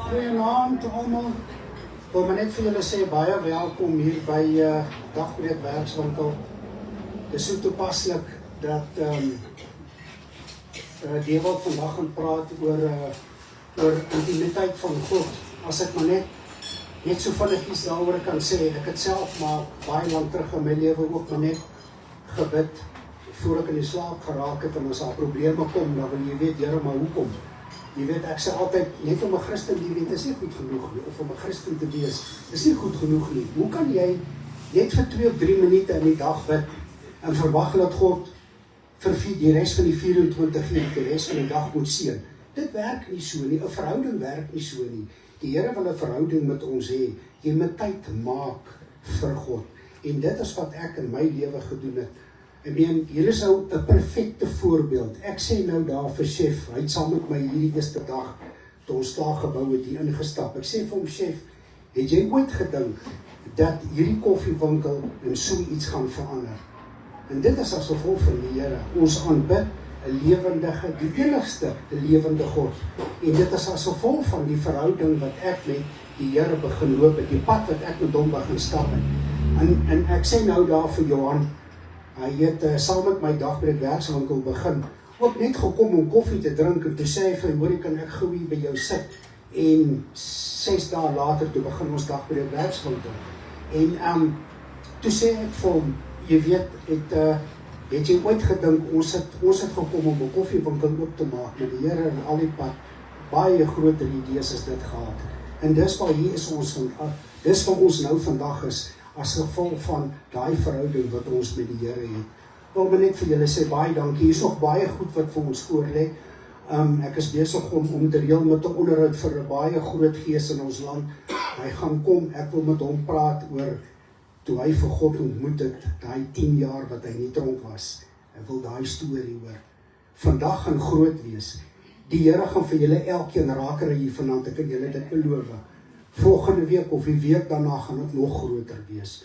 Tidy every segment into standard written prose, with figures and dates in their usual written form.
Goeienaand almal. Ek wil maar net vir julle sê baie welkom hier by Dagbreek Werkswinkel. Dit is so toepaslik dat die wat vandag gaan praat oor intimiteit van God. As ek maar net so vinnig iets daaroor kan sê, ek het self maar baie lang terug in my lewe ook maar net gebid voor ek in die slaap geraak het en as daar probleme kom, dan wil jy weet, Here, maar hoekom? Jy weet, ek sê altyd, net om 'n Christen te weet, is nie goed genoeg nie, of om 'n Christen te wees, is nie goed genoeg nie. Hoe kan jy net vir 2 of 3 minute in die dag bid en verwag dat God vir die res van die 24 uur, die res van die dag moet seën? Dit werk nie so nie, 'n verhouding werk nie so nie. Die Here wil 'n verhouding met ons hê. Jy moet tyd maak vir God. En dit is wat ek in my lewe gedoen het. Ek meen, hier is nou 'n perfekte voorbeeld. Ek sê nou daar vir Chef, hy het saam met my hierdie eerste dag, toe ons daar gebou het, hier ingestap. Ek sê vir hom, Chef, het jy ooit gedink dat hierdie koffiewinkel en so iets gaan verander? En dit is as gevolg van die Here. Ons aanbid 'n lewendige, die enigste lewende God. En dit is as gevolg van die verhouding wat ek met die Here begin loop het, die pad wat ek met hom begin stap het. En ek sê nou daar vir Johan, hy het saam met my Dagbreek Werkswinkel begin, ook net gekom om koffie te drink, en toe sê hy vir, hoor, kan ek gou hier by jou sit, en 6 dae later, toe begin ons Dagbreek Werkswinkel, en toe sê ek vir hom, jy weet, het jy ooit gedink, ons het gekom om 'n koffiewinkel op te maak, met die Here en al die pad, baie groter idees as dit gehad, en dis waar hier is ons, dis waar ons nou vandag is, as gevolg van daai verhouding wat ons met die Here het. Ek wil maar net vir julle sê, baie dankie, hier is nog baie goed wat vir ons voor lê. Ek is besig om te reël met 'n onderhoud vir 'n baie groot gees in ons land. Hy gaan kom, ek wil met hom praat oor, toe hy vir God ontmoet het, daai 10 jaar wat hy in die tronk was. Ek wil daai storie hoor. Vandag gaan groot wees. Die Here gaan vir julle elkeen raker hier vanaand, ek kan julle dit beloof. Volgende week of die week daarna gaan dit nog groter wees.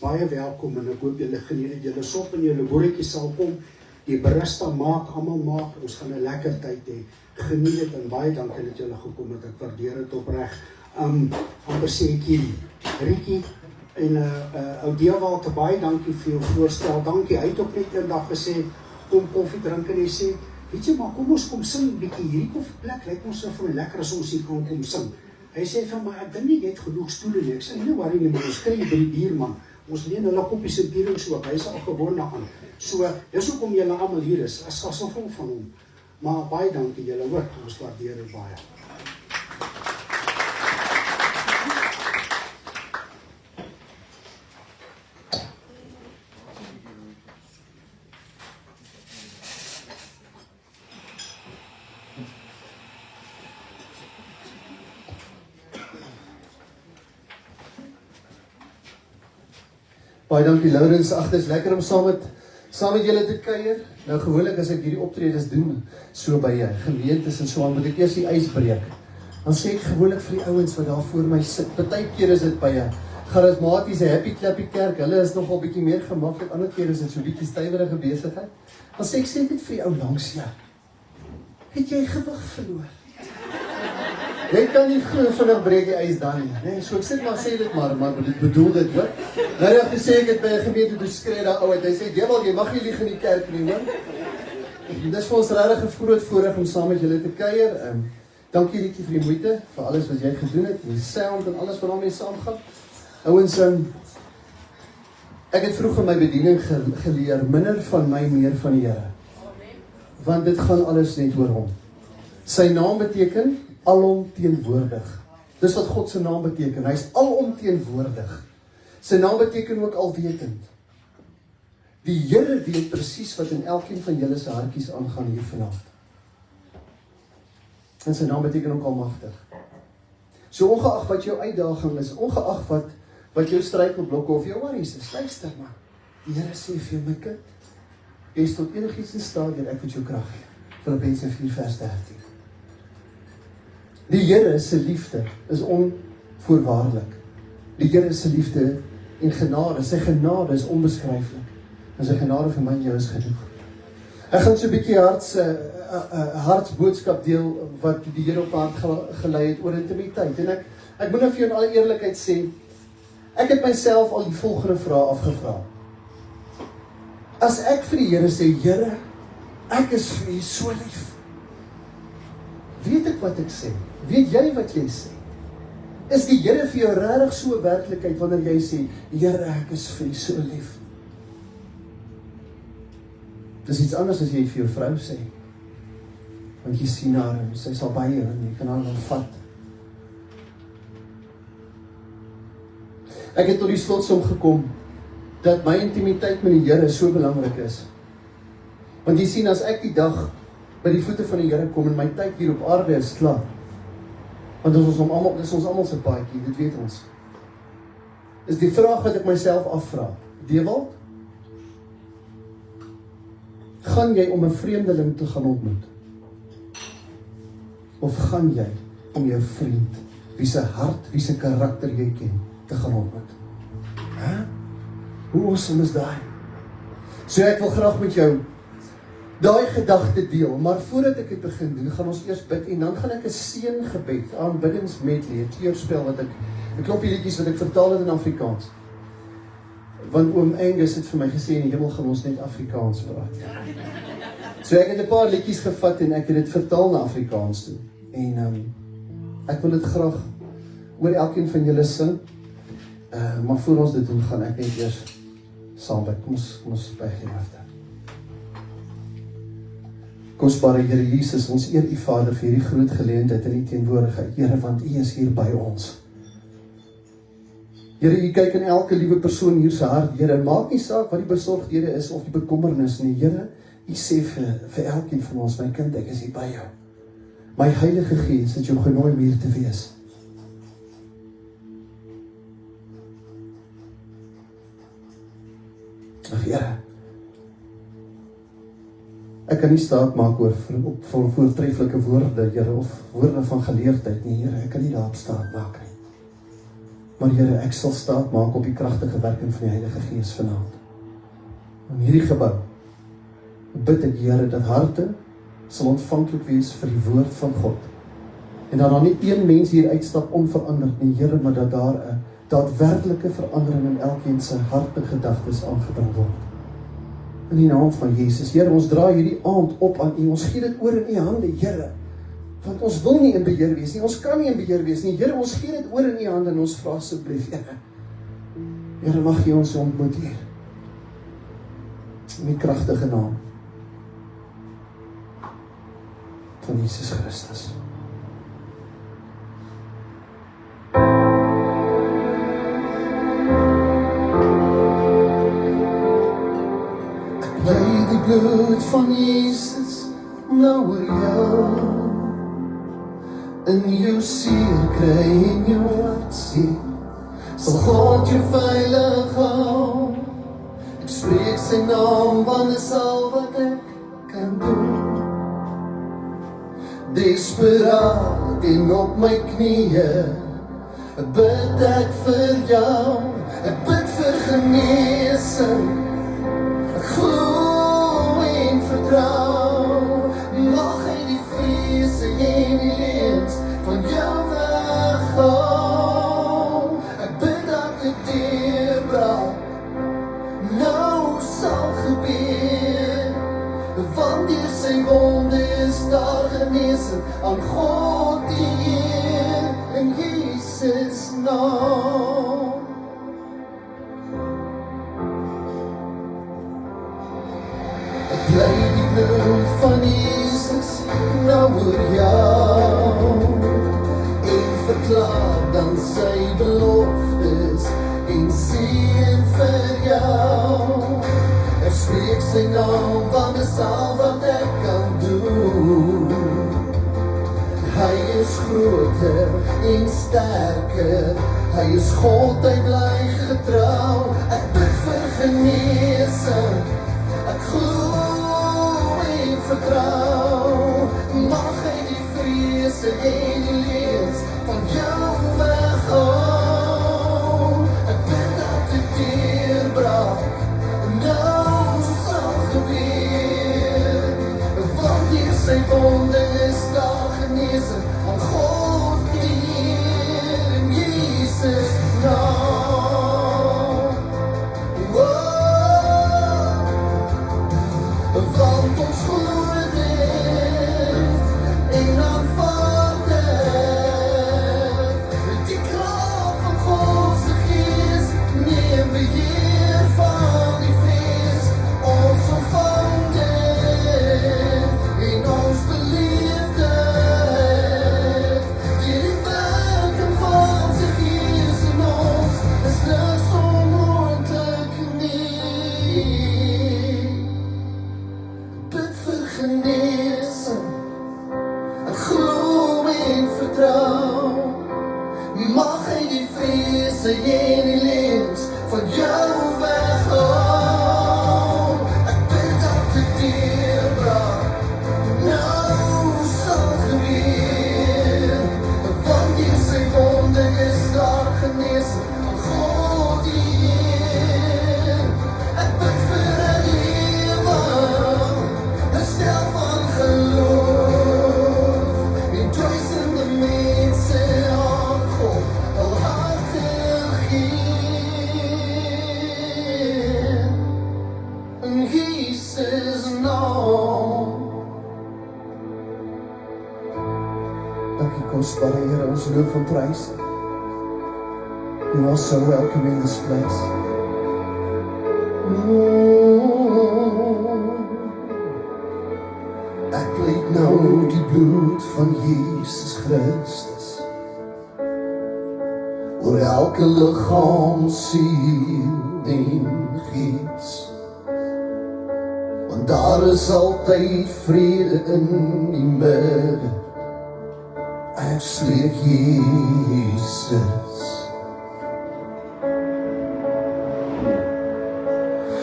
Baie welkom en ek hoop julle geniet dit. Julle sop en julle boeretjies sal kom. Die berusting maak, almal maak. Ons gaan 'n lekker tyd hê. Geniet dit en baie dankie dat julle gekom het. Ek waardeer dit opreg. Amper sê ek hierdie. Rikkie en ou Deewald, baie dankie vir jou voorstel. Dankie. Hy het ook net eendag gesê kom koffie drink en hy sê, weet jy maar, kom ons kom sing 'n bietjie. Hierdie koffieplek lyk ons so vir lekker as ons hier kan kom sing. Hy sê van my, ek dink nie jy het genoeg stoele nie. Ek sê, nie worry nie, maar ons kry by die bierman. Ons leen hulle koppies en bierings ook. Hy is al gewoon daaraan. So, dis hoekom julle almal hier is, as gevolg van hom. Maar baie dankie julle hoor, ons waardeer dit baie. Baie dankie Laurens, ag, dis lekker om saam met julle te kuier. Nou gewoonlik as ek hierdie optredes doen, so by gemeentes en so aan, moet ek eers die ys breek. Dan sê ek gewoonlik vir die ouens wat daar voor my sit, partykeer is dit by 'n charismatiese happy clappy kerk, hulle is nogal bietjie meer gemaklik, ander keer is dit so bietjie stywerige besigheid. Dan sê ek net vir die ou langs jou, het jy gewig verloor? Jy kan nie glo vinnig breek die ys dan nie. Nee, so ek sit maar sê dit maar ek bedoel dit hoor. Nou dat sê ek het by 'n gemeente toe skree daar ou uit. Hy sê Dewald, jy mag nie lieg in die kerk nie, hoor. Dis vir ons regtig 'n groot voorreg om saam met julle te kuier. Dankie Rikkie vir die moeite, vir alles wat jy gedoen het, die sound en alles wat daarmee saamgaan. Ouens, ek het vroeg in my bediening geleer, minder van my, meer van die Here. Want dit gaan alles net oor hom. Sy naam beteken alomteenwoordig. Dis wat God se naam beteken. Hy is alomteenwoordig. Sy naam beteken ook alwetend. Die Here weet presies wat in elkeen van julle se hartjies aangaan hier vanaand. En sy naam beteken ook almagtig. So ongeag wat jou uitdaging is, ongeag wat jou struikelblokke of jou worries is, luister maar. Die Here sê vir jou, my kind, jy is tot enigiets in staat deur ek wat jou krag gee. Filippense 4:13. Die Here se liefde is onvoorwaardelik. Die Here se liefde en genade, sy genade is onbeskryflik. En sy genade vir my en jou is genoeg. Ek gaan so 'n bietjie hartsboodskap deel wat die Here op my hart gelei het oor intimiteit. En ek moet nou vir jou in alle eerlikheid sê, ek het myself al die volgende vraag afgevra. As ek vir die Here sê, Here, ek is vir U so lief, weet ek wat ek sê? Weet jy wat jy sê? Is die Here vir jou regtig so 'n werklikheid wanneer jy sê, Here, ek is vir U so lief? Dis iets anders as jy vir jou vrou sê. Want jy sien haar en sy sal by jou en jy kan haar dan vat. Ek het tot die slotsom gekom dat my intimiteit met die Here so belangrik is. Want jy sien, as ek die dag by die voete van die Here kom en my tyd hier op aarde is klaar, want dis ons almal se paadjie, dit weet ons. Is die vraag wat ek myself afvra, Dewald, gaan jy om 'n vreemdeling te gaan ontmoet? Of gaan jy om jou vriend, wie se hart, wie se karakter jy ken, te gaan ontmoet? Hoe awesome is daai? So ek wil graag met jou daai gedagte deel, maar voordat ek dit begin doen, gaan ons eers bid en dan gaan ek 'n seëngebed, aanbiddingsmedley, 'n kleurspel wat ek 'n klompie liedjies wat ek vertaal het in Afrikaans. Want oom Angus het vir my gesê in die hemel gaan ons net Afrikaans praat. So ek het 'n paar liedjies gevat en ek het dit vertaal na Afrikaans toe. En ek wil dit graag oor elkeen van julle sing. Maar voor ons dit doen, gaan ek net eers saam bid. Kom ons buig hier af. Kosbare Here Jesus, ons eer U Vader vir hierdie groot geleentheid in U teenwoordigheid. Here, want U is hier by ons. Here, U kyk in elke liewe persoon hier se hart. Here, maak nie saak wat die besorgdhede is of die bekommernis nie. Here, U sê vir elkeen van ons, my kind, ek is hier by jou. My Heilige Gees het jou genooi om hier te wees. Ag Here, ek kan nie staat maak oor voortreffelike woorde, Here, of woorde van geleerdheid nie, Here, ek kan nie daarop staat maak nie. Maar Here, ek sal staat maak op die kragtige werking van die Heilige Gees vanaand. In hierdie gebou bid ek, Here, dat harte sal ontvanklik wees vir die woord van God. En dat daar nie een mens hier uitstap onveranderd nie, Here, maar dat daar 'n daadwerklike verandering in elkeen se hart en gedagtes aangebring word. In die naam van Jesus, Here, ons draai hierdie aand op aan U, ons gee dit oor in U hande, Here, want ons wil nie in beheer wees nie, ons kan nie in beheer wees nie, Here, ons gee dit oor in U hande en ons vra asseblief, Here, mag U ons ontmoet hier, in die kragtige naam van Jesus Christus. Die bloed van Jesus nou oor jou, in jou siel kry en jou hart sien, sal God jou veilig hou. Ek spreek sy naam, want dis al wat ek kan doen. Desperaat en op my knieë, bid ek vir jou, ek bid vir genesing. Glo en vertrou, mag hy die vrese en die leens van jou weghou. Ek bid dat die deurbraak nou sal gebeur, want deur sy wonde is daar genesing aan God die Heer in Jesus naam. Bly die bloed van Jesus nou oor jou, en verklaar dan sy beloftes en seën vir jou. Ek spreek sy naam, want dis al wat ek kan doen. Hy is groter en sterker, hy is God, hy bly getrou. Ek bid vir genesing, ek glo en vertrou, mag hy die vrese en die leens van jou weghou. Ek bid dat die deurbraak nou sal gebeur, want hier sy aan God eer in Jesus naam. Want ons glo dit en aanvaar dit. Die krag van God se Gees neem beheer van die vrees. Ons ontvang dit en ons beleef dit. Die werking van sy Gees in ons is niks onmoontlik nie. Bid vir genesing, ek glo en vertrou. Mag hy die vrese en die leens van jou weghou. Ek bid dat die deurbraak nou sal gebeur. Want in sy wonde is daar genesing van God die Heer. Ek bid vir 'n lewe, 'n stel van geloof, en duisende mense aan God hul harte gee. In Jesus naam. Dankie kosbare Here, ons loop van prys. You are so welcome in this place. Ek pleit nou die bloed van Jesus Christus oor elke liggaam, siel en gees. Want daar is altyd vrede in die midde. Ek spreek Jesus.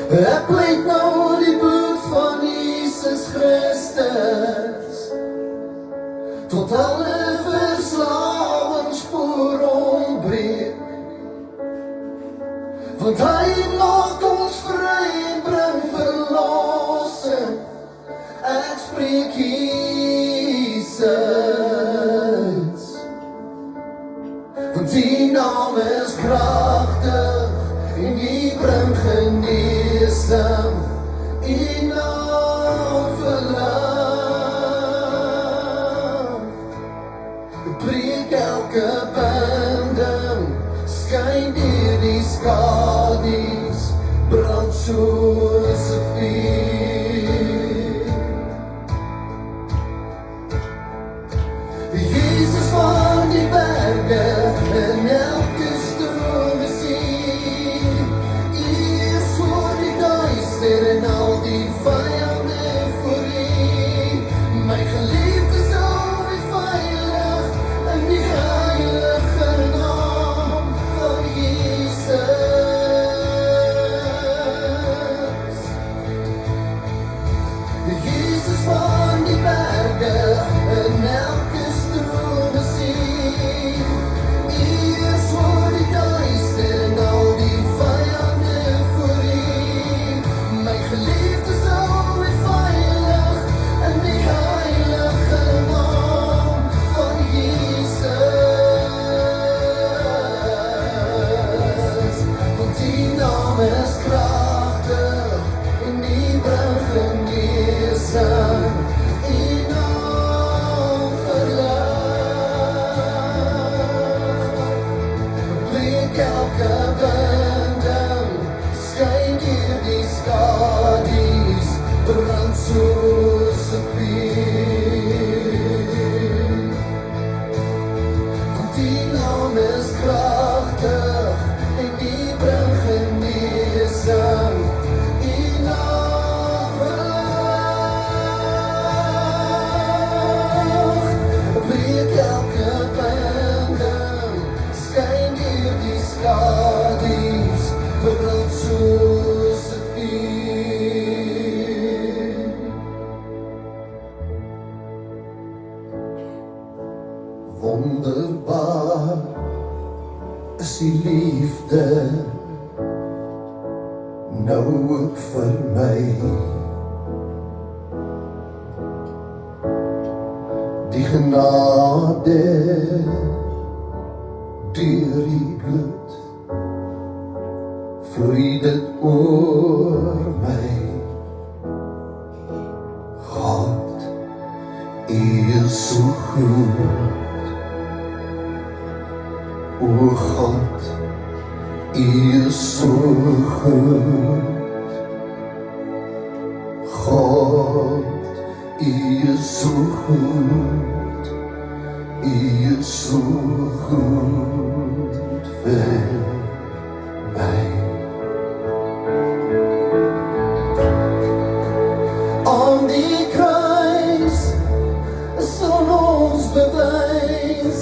Ek pleit nou die bloed van Jesus Christus tot alle verslawings voor hom breek. Want hy maak ons vry en bring verlossing. Ek spreek Jesus. Want die naam is kragtig en die bring genesing en naam verlang. Breek elke binding, skyn deur die skadies, brand soos 'n vuur. Jesus van die berge en elke stroom sien. Eers voor die duister en al die vyande voor U. My geliefde sal wees veilig in die heilige naam van Jesus. Jesus van die berge en elke stroom sien. Eers voor die duister en al die vyande voor U. My geliefde sal wees veilig in die heilige naam van Jesus. Want die naam is kragtig en die bring genesing en naam verlig. Breek elke binding, skyn deur die skadies, brand soos 'n vuur. Want die naam is kragtig en die bring genesing en naam verlig. Breek elke binding, skyn deur die skadies, brand soos 'n vuur. Wonderbaar is die liefde nou ook vir my. Die genade deur die bloed vloei dit oor my. God, U is so goed. O God, U is so goed. God, U is so goed. U is so goed vir my. Aan die kruis sal ons bewys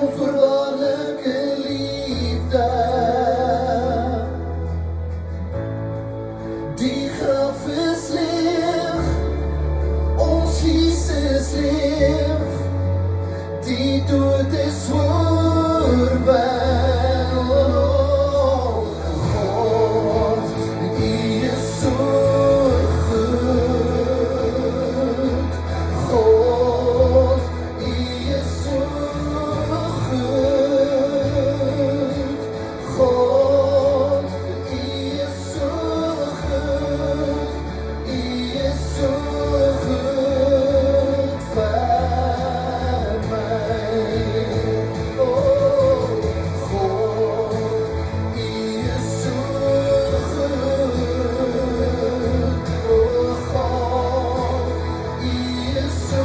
onvoorwaardelike liefde. Die graf is leeg, ons Jesus leef, die dood is voorbij. God, U is so goed. God, U is so goed. God, U is so goed. U is so goed vir my. Oh, God, U is so goed. Oh, God, U is so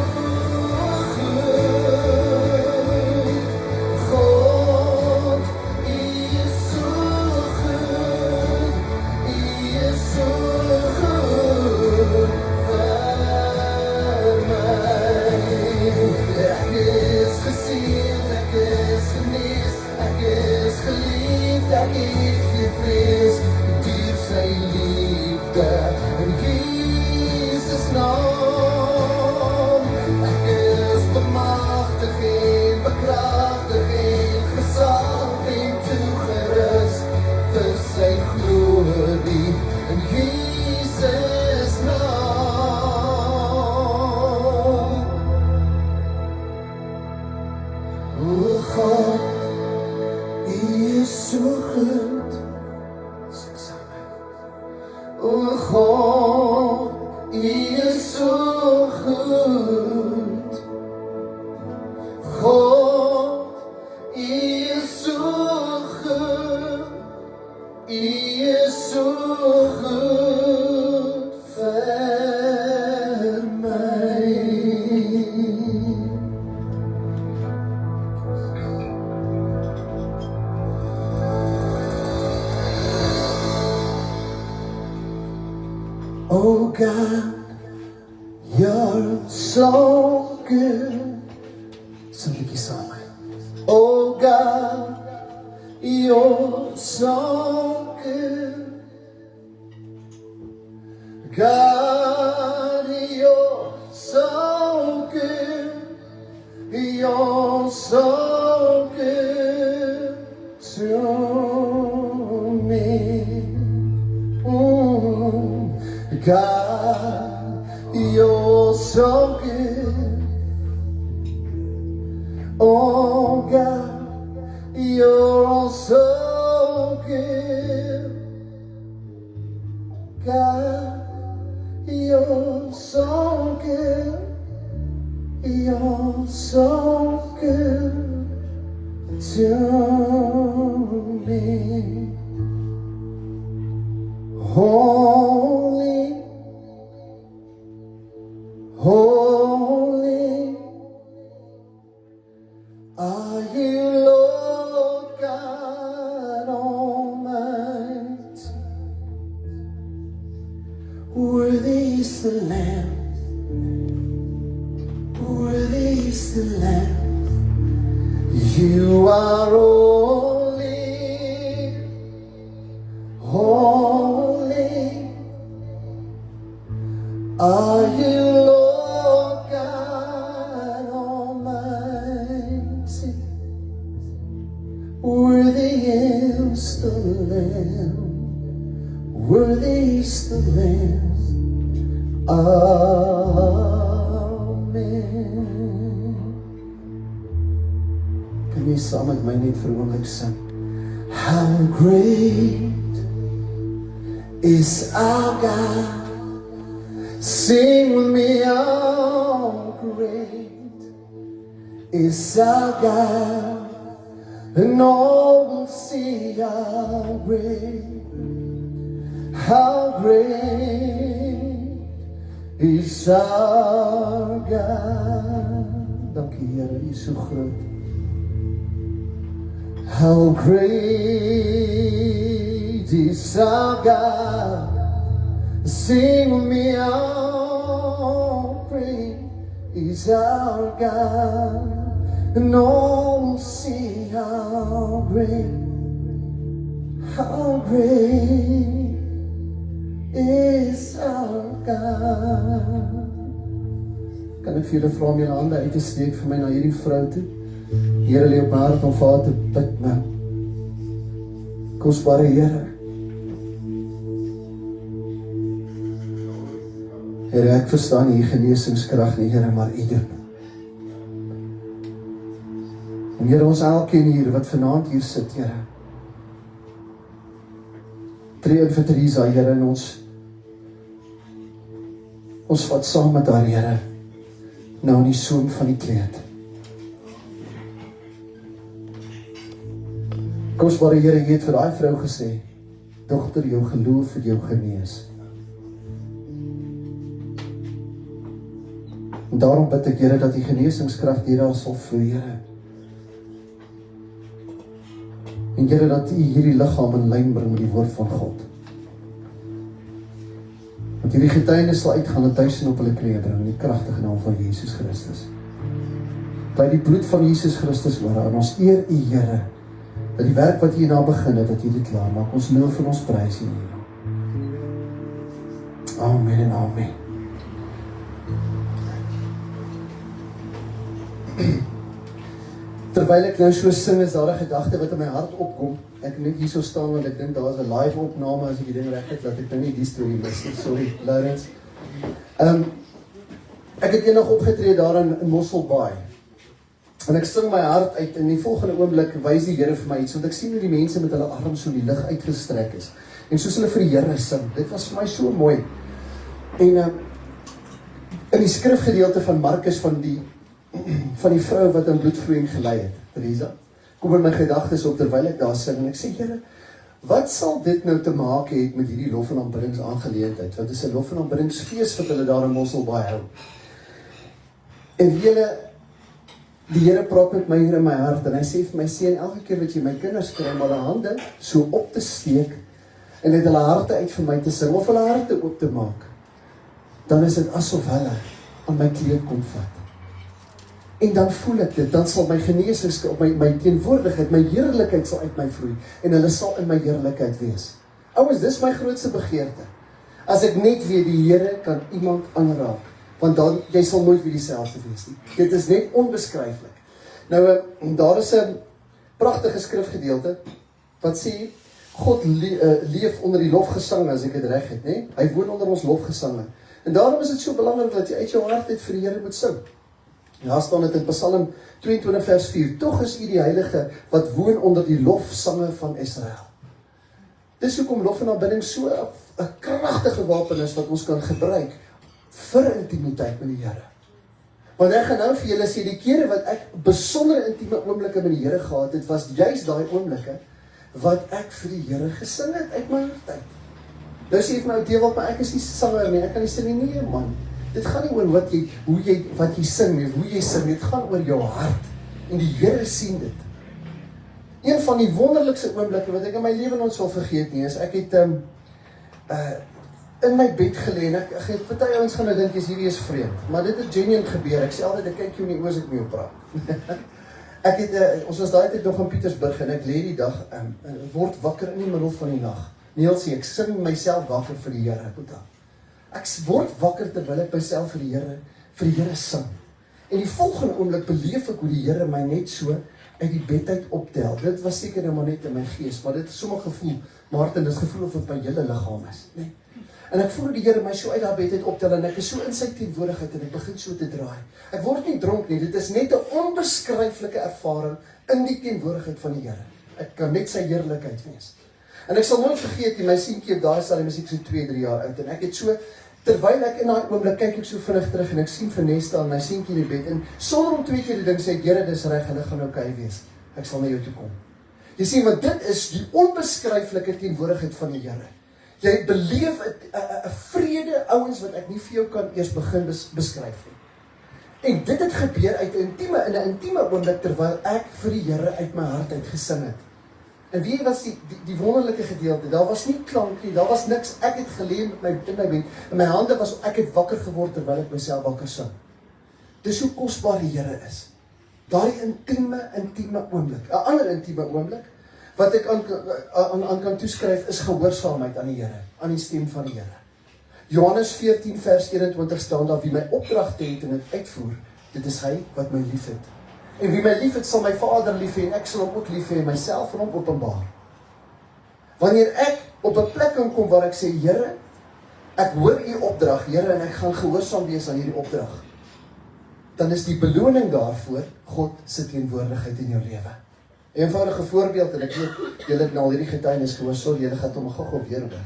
goed. God, U is so goed. U is so goed vir my. Ek is gesien, ek is genees, ek is geliefd, ek het gevrees, deur sy liefde in Jesus naam. Ek is bemagtig en bekragtig en gesalf en toegerus vir sy glorie in Jesus naam. O God, U is so goed. Sing saam. O God, U is so goed. God, U is so goed. U is so goed vir my. Oh God, You're so good. Sing 'n bietjie saam met my. Oh God, You're so good. God, You're so good. You're so good to me. God, You're so good. Oh God, You're so good. God, You're so good. You're so good to me. Holy, holy are You, Lord God Almighty. Worthy is the Lamb, worthy is the Lamb. You are holy, holy are You, Lord God Almighty. Worthy is the Lamb, worthy is the Lamb. Amen. Kan jy saam met my net vir 'n oomblik sing? How great is our God. Sing with me, how great is our God. And all will see how great is our God. Dankie Here, U is so groot. How great is our God. Sing with me, how great is our God. And all will see how great is our God. Kan ek vir julle vra om julle hande uit te steek vir my na hierdie vrou toe? Here, lê op my hart om vir haar te bid nou. Kosbare Here. Here, ek verstaan nie genesingskrag nie, Here, maar U doen. En Here, ons elkeen hier wat vanaand hier sit, Here, tree in vir Teresa, Here, en ons vat saam met haar, Here, nou in die soem van die kleed. Kosbare Here, jy het vir daai vrou gesê, dogter, jou geloof het jou genees. En daarom bid ek, Here, dat die genesingskrag deur haar sal vloei, Here. En Here, dat U hierdie liggaam in lyn bring met die woord van God. Dat hierdie getuienis sal uitgaan en tuis en op hulle knieë bring, in die kragtige naam van Jesus Christus. By die bloed van Jesus Christus oor, en ons eer U, Here, dat die werk wat U na begin het, dat U dit klaar maak. Ons lof en ons prys U, Here. Amen en amen. Terwyl ek nou so sing, is daar 'n gedagte wat in my hart opkom. Ek net hier so staan, want ek dink daar is 'n live opname, as ek die ding reg het, dat ek nou nie die storie mis nie. Sorry, Lawrence. Ek het eendag opgetree daar in Mosselbaai. En ek sing my hart uit, en in die volgende oomblik wys die Here vir my iets, want ek sien hoe die mense met hulle arms so in die lug uitgestrek is. En soos hulle vir die Here sing, dit was vir my so mooi. En in die skrifgedeelte van Markus van die vrou wat aan bloedvloeiing gelei het, Teresa, kom in my gedagtes op terwyl ek daar sing, en ek sê, Here, wat sal dit nou te maak het met hierdie lof en aanbidingsaangeleentheid? Wat is 'n lof en aanbiddingsfees wat hulle daar in Mosselbaai hou? En die Here praat met my hier in my hart, en hy sê vir my, seun, elke keer wat jy my kinders kry om hulle hande so op te steek, en het hulle harte uit vir my te sing, of hulle harte oop te maak, dan is dit asof hulle aan my kleed kom vat. En dan voel ek dit, dan sal my genesings, my teenwoordigheid, my heerlikheid sal uit my vloei, en hulle sal in my heerlikheid wees. Ouens, dis my grootste begeerte. As ek net weet, die Here kan iemand aanraak, want dan, jy sal nooit weer dieselfde wees nie. Dit is net onbeskryflik. Nou, daar is 'n pragtige skrifgedeelte, wat sê, God leef onder die lofgesange, as ek dit reg het, nee? Hy woon onder ons lofgesange. En daarom is dit so belangrik, dat jy uit jou hart uit vir die Here moet sing. Daar staan dit in Psalm 22 vers 4, tog is U die Heilige, wat woon onder die lofsange van Israel. Dis hoekom lof en aanbidding so 'n kragtige wapen is, wat ons kan gebruik, vir intimiteit met die Here. Want ek gaan nou vir julle sê, die kere wat ek besonder intieme oomblikke met die Here gehad het, was juist daai oomblikke, wat ek vir die Here gesing het, uit my hart uit. Nou sê jy vir my, Dewald, maar ek is nie sanger nie, ek kan nie sing nie, nee man. Dit gaan nie oor wat jy sing nie, hoe jy sing, dit gaan oor jou hart, en die Here sien dit. Een van die wonderlikste oomblikke, wat ek in my lewe nooit sal vergeet nie, is, ek het in my bed gelê, en ek party ouens gaan nou dink, hierdie is vreemd, maar dit het genuine gebeur, ek sê altyd, ek kyk jou in die oë as ek mee op praat. Ons was daai tyd nog in Pietersburg, en ek lê die dag, word wakker in die middel van die nag. Neel sê, ek sing myself wakker vir die Here, ek word wakker terwyl ek myself vir die Here sing. En die volgende oomblik beleef ek hoe die Here my net so uit die bed uit optel. Dit was seker nou maar net in my gees, maar dit is sommer gevoel, Maarten, dit is gevoel of het my hele liggaam is, nee. En ek voel die Here my so uit daar bed uit optel en ek is so in sy teenwoordigheid en ek begin so te draai. Ek word nie dronk nie, dit is net 'n onbeskryflike ervaring in die teenwoordigheid van die Here. Ek kan net sy heerlikheid wees. En ek sal nooit vergeet nie, my seentjie op daai stadium is ek so 2-3 jaar oud en ek het so, terwyl ek in daai oomblik kyk ek so vinnig terug en ek sien Vanessa en my seentjie in die bed en sonder om 2 keer die ding sê, Here, dis reg, hulle gaan okay wees. Ek sal na jou toe kom. Jy sien, want dit is die onbeskryflike teenwoordigheid van die Here. Jy beleef 'n vrede, ouens, wat ek nie vir jou kan eers begin beskryf nie. En dit het gebeur uit in 'n intieme oomblik terwyl ek vir die Here uit my hart uit gesing het. En wie was die wonderlike gedeelte? Daar was nie klank nie, daar was niks. Ek het gelê in my bed en my hande was, ek het wakker geword terwyl ek myself wakker sing. Dis hoe kosbaar die Here is. Daardie intieme oomblik. 'n ander intieme oomblik wat ek aan kan toeskryf is gehoorsaamheid aan die Here, aan die stem van die Here. Johannes 14 vers 21 staan daar, wie my opdragte het en dit uitvoer, dit is hy wat my liefhet. En wie my liefhet sal my Vader lief hê en ek sal hom ook lief hê en myself aan hom openbaar. Wanneer ek op 'n plek kan kom waar ek sê, Here, ek hoor u opdrag, Here, en ek gaan gehoorsaam wees aan hierdie opdrag, dan is die beloning daarvoor God se teenwoordigheid in jou lewe. 'n eenvoudige voorbeeld, en ek weet, julle het nou al hierdie getuienis gehoor, sorry, julle gaan hom gou weer hoor.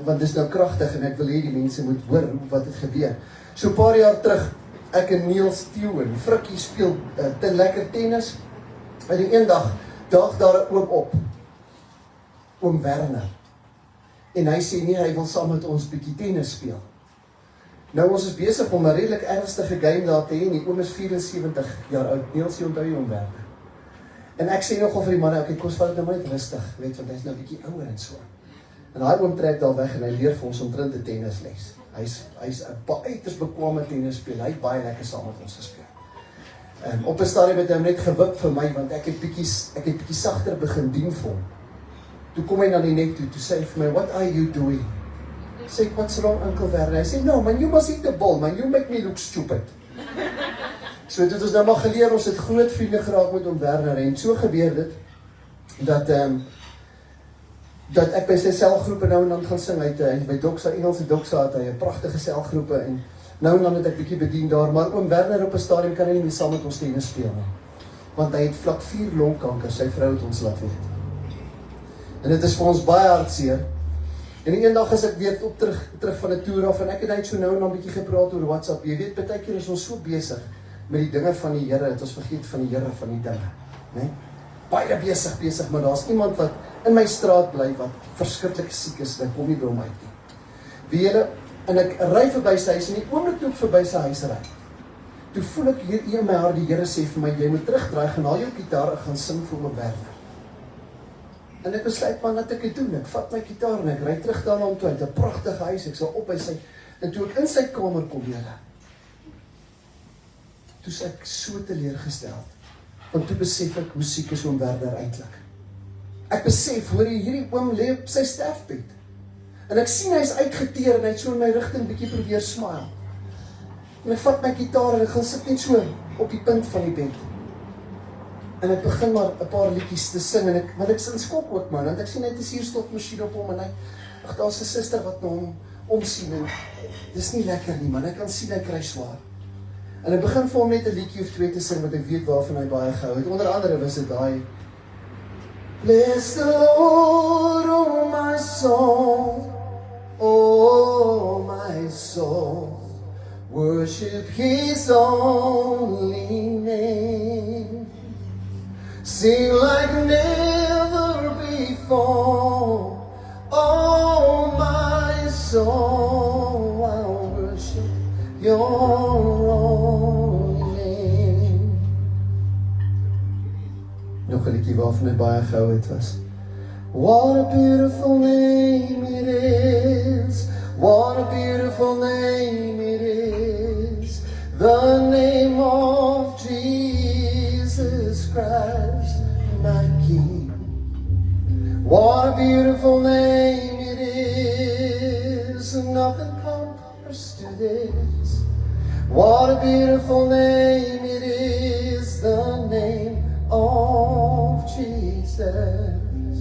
Want dis nou kragtig en ek wil hê die mense moet hoor wat het gebeur. So 'n paar jaar terug, ek en Niels Steeuwen, Frikkie speel te lekker tennis. En die een dag daag daar 'n oom op, oom Werner. En hy sê nee, hy wil saam met ons bietjie tennis speel. Nou ons is besig om 'n redelik ernstige game daar te hê, en die oom is 74 jaar oud, Niels, jy onthou oom Werner. En ek sê nogal vir die manne, okay, kom ons vat dit nou maar net rustig, weet, want hy's nou bietjie ouer en so. En daai oom trek daar weg en hy leer vir ons omtrent 'n tennisles. Hy's 'n uiters bekwame tennisspeler. Hy het baie lekker saam met ons gespeel. Op 'n stadium het hy net gewip vir my, want ek het bietjie sagter begin dien vir hom. Toe kom hy na die net toe sê hy vir my, what are you doing? Sê ek, what's wrong, Uncle Werner? Hy sê, no man, you must hit the ball, man, you make me look stupid. So dit is nou maar geleer, ons het groot vriende geraak met oom Werner, en so gebeur dit, dat ek by sy selgroepe nou en dan gaan sing, by Doxa, Engelse Doxa, het hy 'n pragtige selgroepe, en nou en dan het ek bietjie bedien daar, maar oom Werner op 'n stadium kan hy nie meer saam met ons tennis speel nie, want hy het vlak 4 longkanker, sy vrou het ons laat weet. En dit is vir ons baie hartseer. En eendag is ek weer terug van 'n toer af, en ek het net so nou en dan bietjie gepraat oor WhatsApp. Jy weet, baie keer is ons so besig met die dinge van die Here, dat ons vergeet van die Here van die dinge, né? Baie besig, maar daar's iemand wat in my straat bly wat verskriklik siek is, en ek kom nie by hom uit nie. Wie julle, en ek ry verby sy huis, en die oomblik toe ek verby sy huis ry, toe voel ek hier in my hart, die Here sê vir my, jy moet terugdraai, gaan haal jou gitaar en gaan sing vir oom Werner. En ek besluit maar dat ek dit doen, ek vat my gitaar en ek ry terug daarna om toe, uit 'n pragtige huis, ek sal op by sy, en toe ek in sy kamer kom julle, toe is ek so teleurgesteld, want toe besef ek hoe siek is oom Werner eintlik. Ek besef, hoor jy, hierdie oom lê op sy sterfbed, en ek sien hy is uitgeteer, en hy het so in my rigting bietjie probeer smile, en ek vat my gitaar en ek gaan sit net so op die punt van die bed, en ek begin maar 'n paar liedjies te sing, en want ek sin skok ook man, want ek sien net 'n suurstofmasjien op hom, en hy, ag, daar's 'n suster wat na hom omsien, en dis nie lekker nie man, ek kan sien hy kry swaar. En ek begin vir hom net 'n liedjie of 2 te sing, wat ek weet waarvan hy baie gehou het. Onder andere was dit daai, Bless the Lord, oh my soul, worship His only name. Sing like never before, oh my soul, I'll worship your only name. Nog 'n liedjie waarvan ek baie gehou het was, what a beautiful name it is, what a beautiful name it is, the name of Jesus Christ, my King. What a beautiful name it is, nothing compares to this. What a beautiful name it is, the name of Jesus.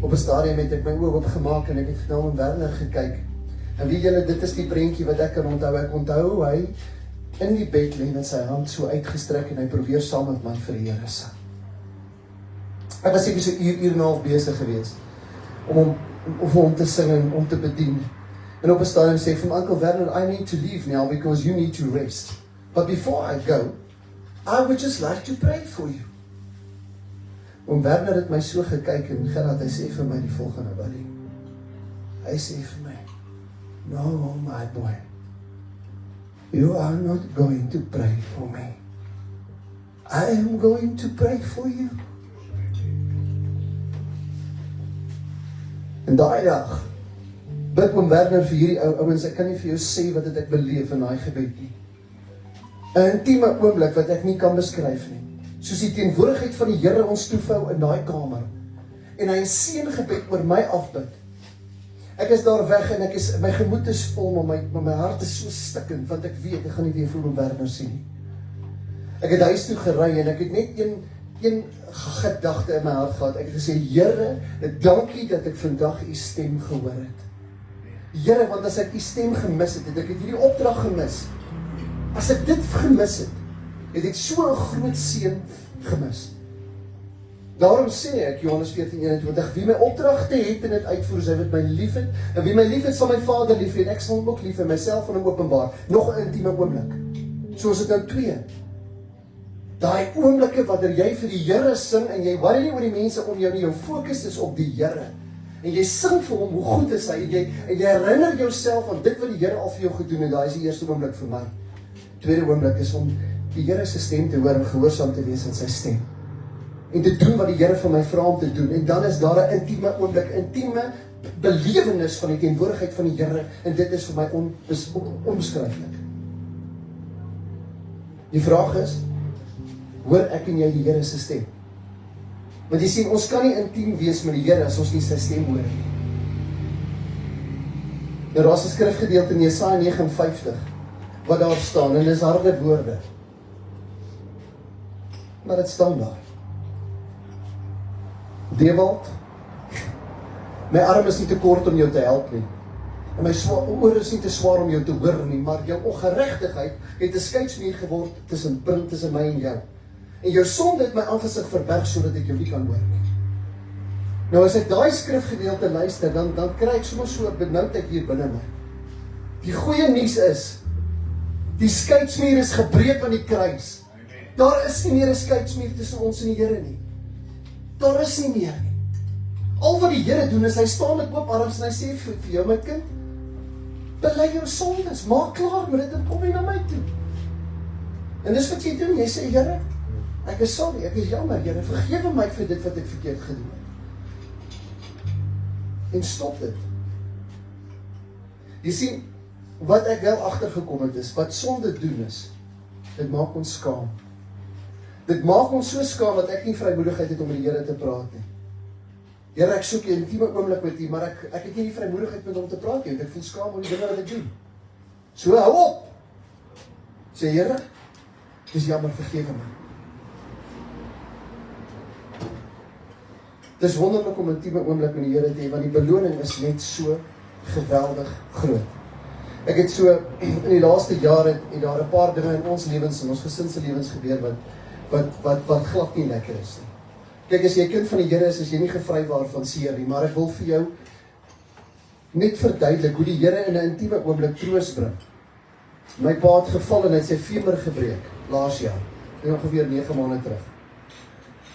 Op 'n stadium het ek my oë oopgemaak en ek het na hom Werner gekyk. En weet julle, dit is die prentjie wat ek kan onthou. Ek onthou hoe hy in die bed lê met sy hand so uitgestrek en hy probeer saam met my vir die Here sing. Ek was seker so uur en 'n half besig geweest om vir hom te sing en om te bedien. En op 'n stadium sê ek vir Uncle Werner, I need to leave now because you need to rest. But before I go, I would just like to pray for you. Oom Werner het my so gekyk en Gerard, hy sê vir my die volgende, buddy. Hy sê vir my, no, my boy, you are not going to pray for me. I am going to pray for you. En daai dag, bid oom Werner vir hierdie ouens, ek kan nie vir jou sê wat het ek beleef in daai gebed nie. 'n Intieme oomblik wat ek nie kan beskryf nie. Soos die teenwoordigheid van die Here ons toevou in daai kamer. En hy 'n seëngebed oor my afbid. Ek is daar weg en my gemoed is vol, maar my hart is so stikkend, want ek weet, ek gaan nie weer vir oom Werner sien nie. Ek het huis toe gery en ek het net een gedagte in my hart gehad. Ek het gesê, Here, dankie dat ek vandag u stem gehoor het. Here, want as ek u stem gemis het, het ek hierdie opdrag gemis. As ek dit gemis het, het ek so 'n groot seën gemis. Daarom sê ek, Johannes 14:21, wie my opdragte het en dit uitvoer, hy wat my lief het, en wie my lief het, sal my Vader lief hê, en ek sal hom ook lief hê, myself aan hom openbaar. Nog 'n intieme oomblik. So is dit nou 2. Daai oomblikke wanneer jy vir die Here sing, en jy worry nie oor die mense om jou nie, jou fokus is op die Here. En jy sing vir hom, hoe goed is hy, en jy herinner jouself aan dit wat die Here al vir jou gedoen het. Daai is die eerste oomblik vir my. Tweede oomblik is om die Here se stem te hoor en gehoorsaam te wees aan sy stem. En te doen wat die Here vir my vra om te doen. En dan is daar 'n intieme oomblik, intieme belewenis van die teenwoordigheid van die Here. En dit is vir my onbeskryflik. Die vraag is, hoor ek en jy die Here se stem? Want jy sien, ons kan nie intiem wees met die Here as ons nie sy stem hoor nie. Nou, daar is 'n skrifgedeelte in Jesaja 59 wat daar staan, en dis harde woorde. Maar dit staan daar. Dewald, my arm is nie te kort om jou te help nie. En my oor is nie te swaar om jou te hoor nie, maar jou ongeregtigheid het 'n skeidsmuur geword tussen my en jou. En jou sonde het my aangesig verberg sodat ek jou nie kan hoor nie. Nou as ek daai skrifgedeelte luister, dan kry ek sommer so 'n benoudheid hier binne my. Die goeie nuus is, die skeidsmuur is gebreek aan die kruis. Daar is nie meer 'n skeidsmuur tussen ons en die Here nie. Daar is nie meer nie. Al wat die Here doen is, hy staan met oop arms en hy sê vir jou, my kind, bely jou sondes, maak klaar met dit en kom jy na my toe. En dis wat jy doen, jy sê, Here, ek is sorry, ek is jammer, Here, vergewe my vir dit wat ek verkeerd gedoen het. En stop dit. Jy sien, wat ek wel agtergekom het is, wat sonde doen is, dit maak ons skaam. Dit maak ons so skaam dat ek nie vrymoedigheid het om met die Here te praat nie. Here, ek soek 'n intieme oomblik met U, maar ek het nie die vrymoedigheid met hom te praat nie, want ek voel skaam oor die dinge wat ek doen. So, hou op! Sê, Here, dis jammer, vergewe my. Dis wonderlik om 'n intieme oomblik met die Here te hê, want die beloning is net so geweldig groot. Ek het so, in die laaste jare, het daar 'n paar dinge in ons lewens, in ons gesinse lewens gebeur, wat glad nie lekker is nie. Kyk, as jy kind van die Here is jy nie gevrywaar van seer nie, maar ek wil vir jou net verduidelik hoe die Here in 'n intieme oomblik troos bring. My pa het geval en hy het sy femur gebreek, laas jaar, ongeveer 9 maande terug.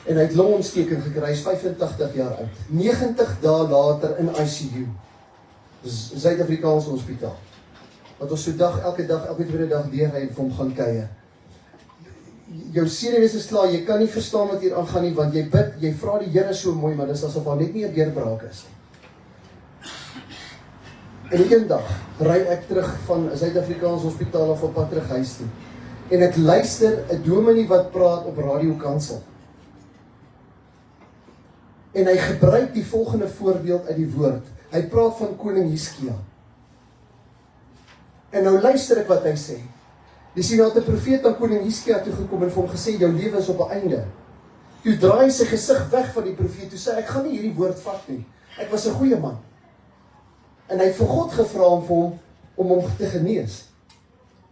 En hy het longontsteking gekry, hy is 85 jaar oud. 90 dae later in ICU, Suid-Afrikaanse hospitaal. Wat ons so elke tweede dag deurry en vir hom gaan kuier. Jou senuwees is klaar, jy kan nie verstaan wat hier aangaan nie, want jy bid, jy vra die Here so mooi, maar dis asof daar net nie 'n deurbraak is nie. En een dag ry ek terug van 'n Suid-Afrikaanse hospitaal af op pad terug huis toe. En ek luister 'n dominee wat praat op radiokansel. En hy gebruik die volgende voorbeeld uit die woord. Hy praat van koning Hiskia. En nou luister ek wat hy sê. Jy sien, daar het 'n profeet aan koning Hiskia toe gekom en vir hom gesê, jou lewe is op 'n einde. Toe draai sy gesig weg van die profeet, toe sê ek gaan nie hierdie woord vat nie. Ek was 'n goeie man. En hy het vir God gevra om hom te genees.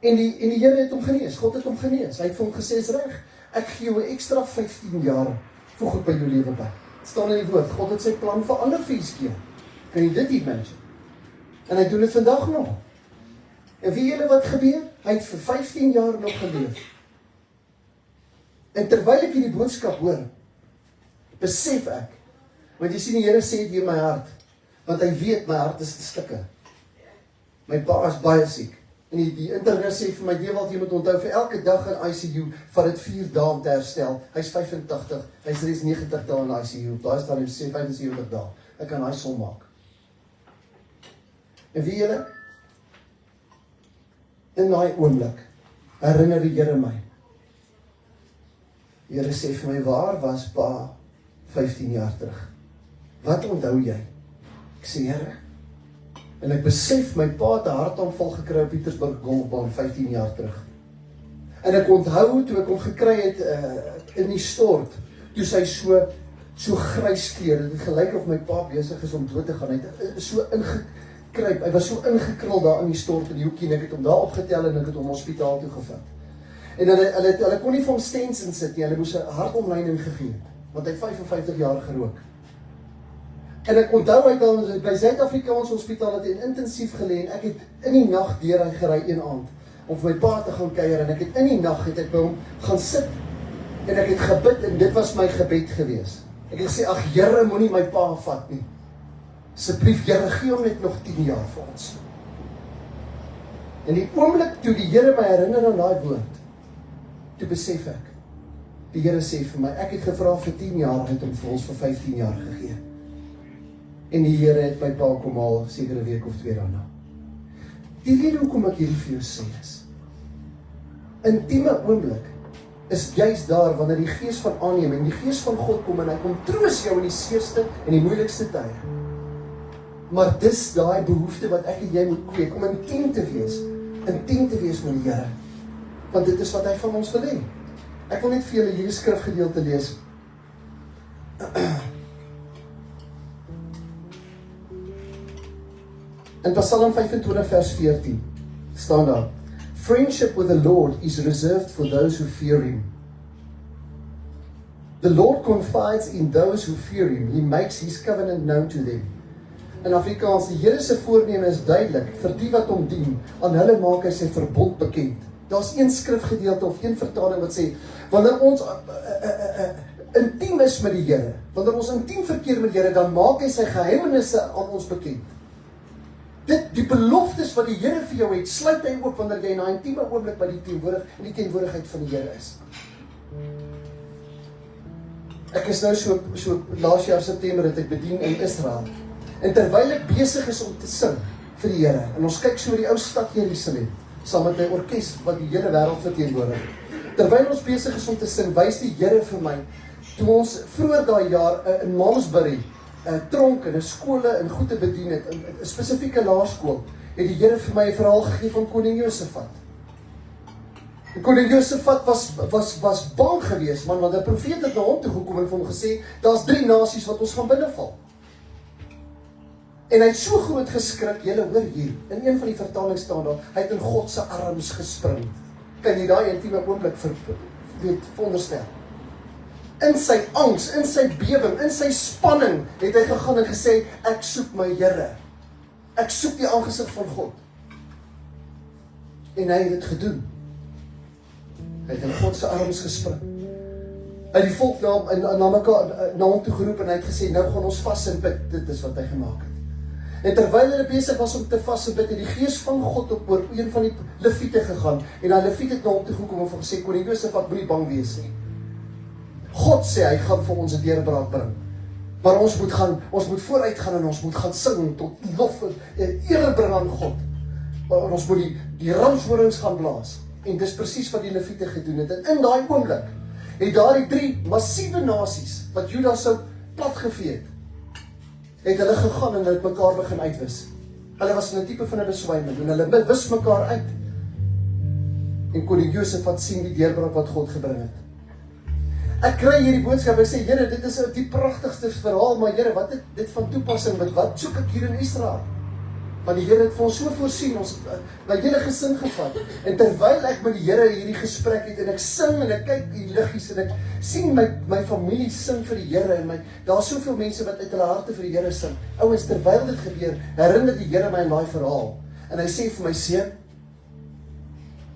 En die Here het hom genees, God het hom genees. Hy het vir hom gesê, is reg, ek gee jou 'n ekstra 15 jaar vir God by jou lewe by. Het staan in die woord, God het sy plan verander vir Hizkia. Kan jy dit imagine? En hy doen dit vandag nog. En weet julle wat gebeur? Hy het vir 15 jaar nog geleef. En terwyl ek hierdie boodskap hoor, besef ek, want jy sien die Here sê dit in my hart, want hy weet my hart is in stukke. My pa is baie siek. En die internis sê vir my, Dewald, jy moet onthou, vir elke dag in ICU, vat dit 4 dae om te herstel. Hy's 85, hy's reeds 90 dae in ICU, daar is dan 75 dae. Ek kan hy som maak. En weet julle, in daai oomblik, herinner die Here my. Die Here sê vir my, waar was pa 15 jaar terug? Wat onthou jy? Ek sê, Here, en ek besef, my pa het 'n hartaanval gekry op Pietersburg Golfbaan 15 jaar terug. En ek onthou, toe ek hom gekry het in die stort, toe sy so grys kleur, het gelyk of my pa besig is om dood te gaan, hy het so ingekruip, hy was so ingekrul daar in die stort in die hoekie, en ek het hom daar opgetel, en ek het hom hospitaal toe gevat. En hulle kon nie vir hom stents insit nie, hulle moes 'n hartomleiding gegee het, want hy het 55 jaar gerook. En ek onthou hy dan by Suid-Afrikaanse Hospitaal het hy intensief gelê en ek het in die nag deur hy gery een aand om vir my pa te gaan kuier en ek het in die nag het ek by hom gaan sit en ek het gebid en dit was my gebed gewees. Ek het gesê, ag Here, moenie my pa vat nie. Asseblief Here, gee hom net nog 10 jaar vir ons. En die oomblik toe die Here my herinner aan daai woord, toe besef ek, die Here sê vir my, ek het gevra vir 10 jaar, hy het hom vir ons vir 15 jaar gegee. En die Here het my pa kom haal, sekere week of 2 daarna. Die rede hoekom ek hierdie vir jou sê is, intieme oomblik is juist daar, wanneer die gees van aanneem en die gees van God kom en hy kom troos jou in die seerste en die moeilikste tye. Maar dis daai behoefte wat ek en jy moet kweek, om intiem te wees met die Here. Want dit is wat hy van ons wil hê. Ek wil net vir julle hierdie skrifgedeelte lees. In Psalm 25 vers 14 staan daar, friendship with the Lord is reserved for those who fear Him. The Lord confides in those who fear Him. He makes His covenant known to them. In Afrikaans, die Here se voorneme is duidelik, vir die wat hom dien, aan hulle maak hy sy verbond bekend. Daar's een skrifgedeelte of een vertaling wat sê, wanneer ons intiem is met die Here, wanneer ons intiem verkeer met die Here, dan maak hy sy geheimenisse aan ons bekend. Die beloftes wat die Here vir jou het, sluit hy ook wanneer jy in 'n intieme oomblik by die teenwoordigheid van die Here is. Ek is nou so laas jaar September het ek bedien in Israel. En terwyl ek besig is om te sing vir die Here, en ons kyk so die ou stad Jerusalem, saam met 'n orkes wat die hele wêreld verteenwoordig. Terwyl ons besig is om te sing, wys die Here vir my, toe ons vroeër daai jaar in Malmesbury, tronk en 'n skole en goed te bedien het, 'n spesifieke laerskool, het die Here vir my 'n verhaal gegee van koning Josafat. En koning Josafat was bang geweest, man, want 'n profeet het na hom toe gekom en vir hom gesê, daar's 3 nasies wat ons gaan binneval. En hy het so groot geskrik, julle hoor hier, in een van die vertalings staan daar, hy het in God se arms gespring. Kan jy daai intieme oomblik veronderstel? In sy angs, in sy bewing, in sy spanning, het hy gegaan en gesê, ek soek my Here. Ek soek die aangesig van God. En hy het dit gedoen. Hy het in God se arms gespring. Hy het die volk na hom toe geroep en hy het gesê, nou gaan ons vas en bid. Dit is wat hy gemaak het. En terwyl hulle besig was om te vas en bid, het die gees van God op oor een van die leviete gegaan. En die leviet het na hom toe gekom en vir gesê, koning Josafat, moenie bang wees nie. God sê, hy gaan vir ons 'n deurbraak bring. Maar ons moet vooruit gaan en ons moet gaan sing tot lof en eer bring aan God. Maar ons moet die ramshorings gaan blaas. En dis presies wat die leviete gedoen het. En in daai oomblik het daardie 3 massiewe nasies wat Juda sou platgevee het hulle gegaan en hulle het mekaar begin uitwis. Hulle was in 'n tipe van 'n beswyming en hulle wis mekaar uit. En koning Josafat sien die deurbraak wat God gebring het. Ek kry hierdie boodskap, ek sê, Here, dit is die pragtigste verhaal, maar Here, wat het dit van toepassing met wat soek ek hier in Israel? Want die Here het vir ons so voorsien, ons het my hele gesin gevat. En terwyl ek met die Here hierdie gesprek het, en ek sing, en ek kyk die liggies, en ek sien my familie sing vir die Here, en daar is soveel mense wat uit hulle harte vir die Here sing. Ouens, terwyl dit gebeur, herinner die Here my aan daai verhaal. En hy sê vir my, seun,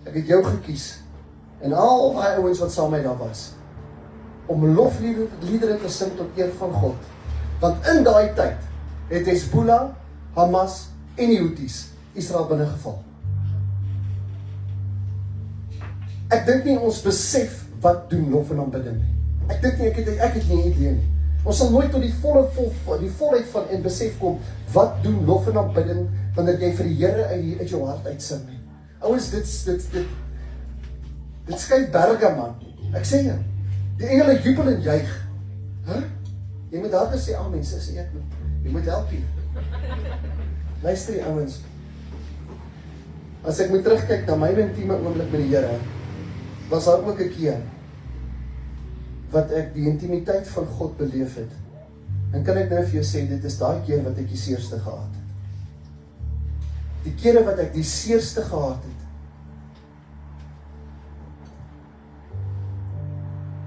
ek het jou gekies, en al daai ouens wat saam met my daar was, om lofliedere te sing tot eer van God. Want in daai tyd het Hezbollah, Hamas en die Houthis Israel binnengeval. Ek dink nie ons besef wat doen lof en aanbidding nie. Ek dink nie, ek het nie idee nie. Ons sal nooit tot die volheid van en besef kom, wat doen lof en aanbidding, wanneer jy vir die Here uit jou hart uitsing nie. Ouens, dit skuif berge, man. Ek sê jy, die engele jubel en juig. Jy moet harder sê, amen, sis, jy moet help hier. Luister die ouens, as ek moet terugkyk na my intieme oomblik met die Here, was daar ook 'n keer wat ek die intimiteit van God beleef het. En kan ek nou vir jou sê, dit is daai keer wat ek die seerste gehad het. Die kere wat ek die seerste gehad het,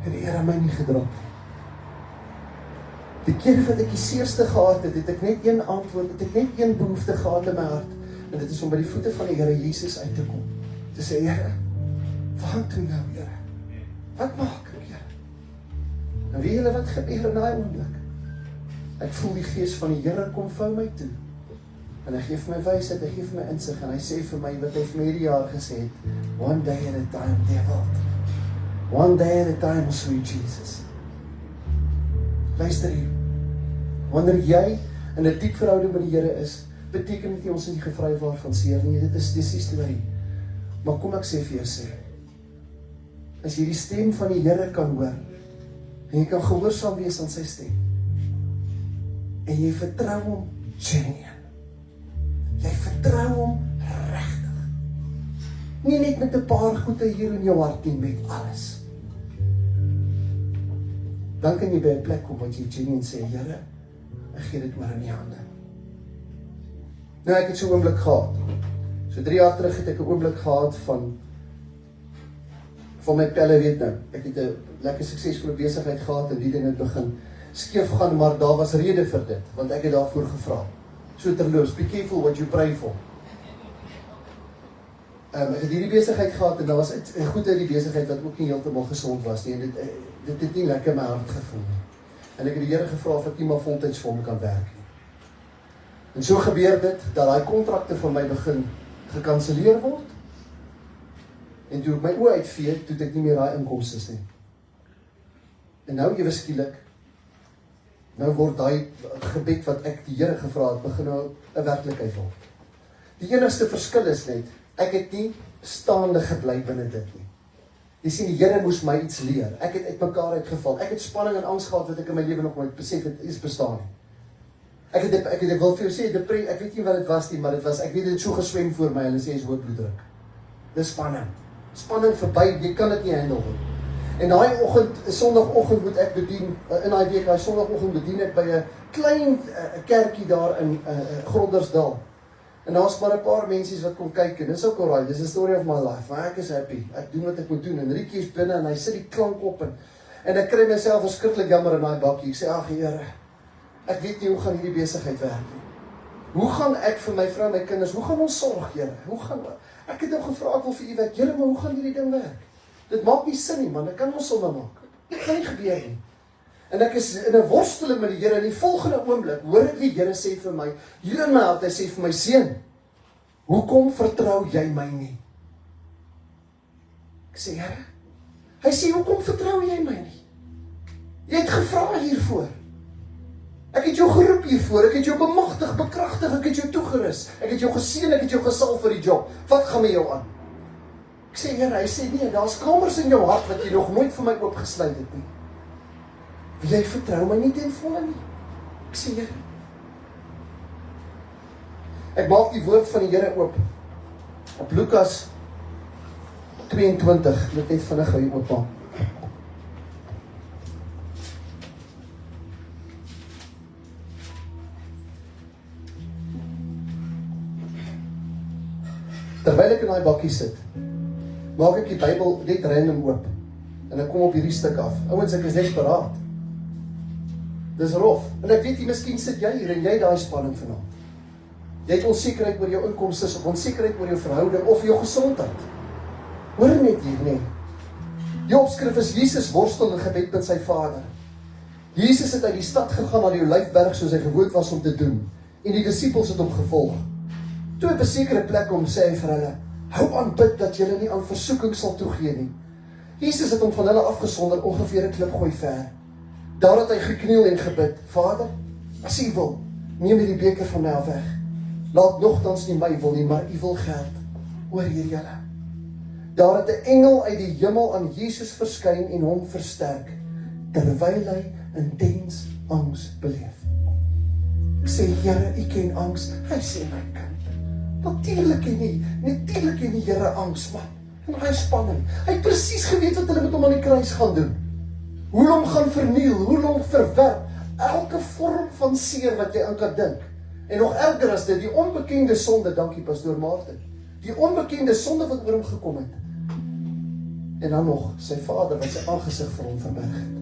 het die Here my nie gedrop nie. Die kere wat ek die seerste gehad het, het ek net een antwoord, het ek net een behoefte gehad in my hart, en dit is om by die voete van die Here Jesus uit te kom, te sê, Here, wat doen nou, Here? Wat maak ek, Here? En weet julle wat gebeur in daai oomblik? Ek voel die gees van die Here kom vou my toe, en hy gee vir my wysheid, hy gee vir my insig, en hy sê vir my, wat hy vir my hierdie jaar gesê het, one day at a time, devil. One day at a time, sweet Jesus. Luister hier, wanneer jy in 'n diep verhouding met die Here is, beteken dit nie ons is nie gevry waarvan seer nie, dit is die storie. Maar kom ek sê vir jou sê, as jy die stem van die Here kan hoor, en jy kan gehoorsaam wees aan sy stem, en jy vertrou hom genuine, jy vertrou hom regtig, nie net met 'n paar goede hier in jou hart nie, met alles. Dan kan jy by 'n plek kom wat jy genuine sê, Here, ek gee dit oor in die hande. Nou, ek het so 'n oomblik gehad. So 3 jaar terug het ek 'n oomblik gehad van my pelle, weet nou. Ek het 'n lekker suksesvolle besigheid gehad en die ding het begin skeef gaan, maar daar was rede vir dit, want ek het daarvoor gevra. So terloops, be careful what you pray for. Ek het hierdie besigheid gehad en daar was goed uit die besigheid wat ook nie heeltemal gesond was nie, en dit het nie lekker my hart gevoel nie. En ek het die Here gevra of ek nie maar voltyds vir hom kan werk nie. En so gebeur dit, dat daai kontrakte van my begin gekanselleer word, en toe ek my oë uitvee, toe het ek nie meer daai inkomstes nie. En nou ewe skielik, nou word daai gebed wat ek die Here gevra het, begin nou 'n werklikheid word. Die enigste verskil is net, ek het nie staande gebly binne dit nie. Jy sien, die Here moes my iets leer. Ek het uit mekaar uitgeval. Ek het spanning en angs gehad wat ek in my lewe nog nooit besef het is bestaan nie. Ek wil vir jou sê, ek weet nie wat dit was nie, maar dit was, ek weet dit so geswem voor my, hulle sê is hoë bloeddruk. Dis spanning. Spanning verby, jy kan dit nie handle nie. En daai oggend, Sondagoggend moet ek bedien, in daai week, daai Sondagoggend bedien ek by 'n klein kerkie daar in Grondersdal. En daar's maar 'n paar mensies wat kom kyk, en dis ook alright, dis the story of my life, maar ek is happy, ek doen wat ek moet doen, en Riekie is binne, en hy sit die klank op, en ek kry myself verskriklik jammer in daai bakkie, ek sê, ag Here, ek weet nie hoe gaan hierdie besigheid werk nie. Hoe gaan ek vir my vrou en my kinders, hoe gaan ons sorg, Here? Ek het nou gevra, ek wil vir u werk, Here, maar hoe gaan hierdie ding werk? Dit maak nie sin nie, man, dit kan ons sonder maak. Dit gaan nie gebeur nie. En ek is in 'n worsteling met die Here, en die volgende oomblik, hoor ek die Here sê vir my, hier in my hart, hy sê vir my, seun, hoekom vertrou jy my nie? Ek sê, Here, hy sê, hoekom vertrou jy my nie? Jy het gevra hiervoor. Ek het jou geroep hiervoor, ek het jou bemagtig, bekragtig, ek het jou toegerus, ek het jou geseën, ek het jou gesalf vir die job. Wat gaan met jou aan? Ek sê, Here, hy sê, nee, daar's kamers in jou hart wat jy nog nooit vir my oopgesluit het nie. Jy vertrou my nie ten volle nie. Ek sê, Here. Ek maak die woord van die Here oop. Op Lukas 22, moet net vinnig gou oopmaak. Terwyl ek in daai bakkie sit, maak ek die Bybel net random oop. En ek kom op hierdie stuk af. Ouens, ek is desperaat. Dis rof. En ek weet nie, miskien sit jy hier en jy daai spanning vanaand. Jy het onsekerheid oor jou inkomste, of onsekerheid oor jou verhouding, of jou gesondheid. Hoor net hier, nee. Die opskrif is Jesus worstel in gebed met sy Vader. Jesus het uit die stad gegaan na die Olyfberg soos hy gewoond was om te doen. En die disippels het hom gevolg. Toe op 'n sekere plek om sê hy vir hulle, hou aan bid dat julle nie aan versoeking sal toegee nie. Jesus het hom van hulle afgesonder ongeveer 'n klipgooi ver. Daar het hy gekniel en gebid, Vader, as U wil, neem hierdie beker van my af weg. Laat nogtans nie my wil nie, maar U wil geld. Oor hier julle. Daar het 'n engel uit die hemel aan Jesus verskyn en hom versterk, terwyl hy intens angs beleef. Ek sê, Here, U ken angs. Hy sê, my kind, natuurlijk ken die Here angs, man. En hy spanning. Hy het presies geweet wat hulle met hom aan die kruis gaan doen. Hoe hom gaan verniel, hoe hom verwerp. Elke vorm van seer wat jy aan kan dink. En nog erger as dit, die onbekende sonde, dankie pastoor Maarten. Die onbekende sonde wat oor hom gekom het. En dan nog sy Vader wat sy aangesig vir hom verberg het.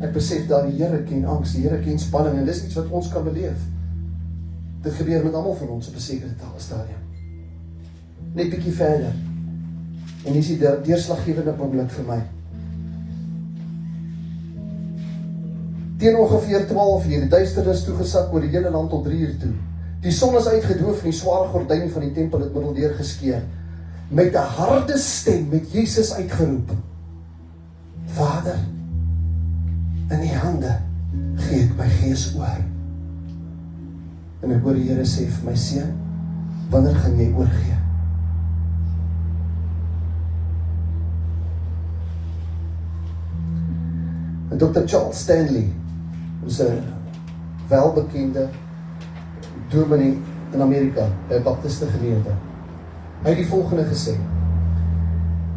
Ek besef dat die Here ken angs, die Here ken spanning, en dis iets wat ons kan beleef. Dit gebeur met almal van ons op 'n sekere stadium. Net bietjie verder. En hier is die deurslaggewende oomblik vir my. Teen ongeveer 12 uur, die duisternis toegesak oor die hele land tot 3 uur toe. Die son is uitgedoof en die sware gordyn van die tempel het middeldeur geskeur. Met 'n harde stem met Jesus uitgeroep, Vader, in U hande gee ek my gees oor. En ek hoor die Here sê vir my seun, wanneer gaan jy oorgee? En Dr. Charles Stanley is 'n welbekende dominee in Amerika, by Baptiste gemeente. Hy het die volgende gesê: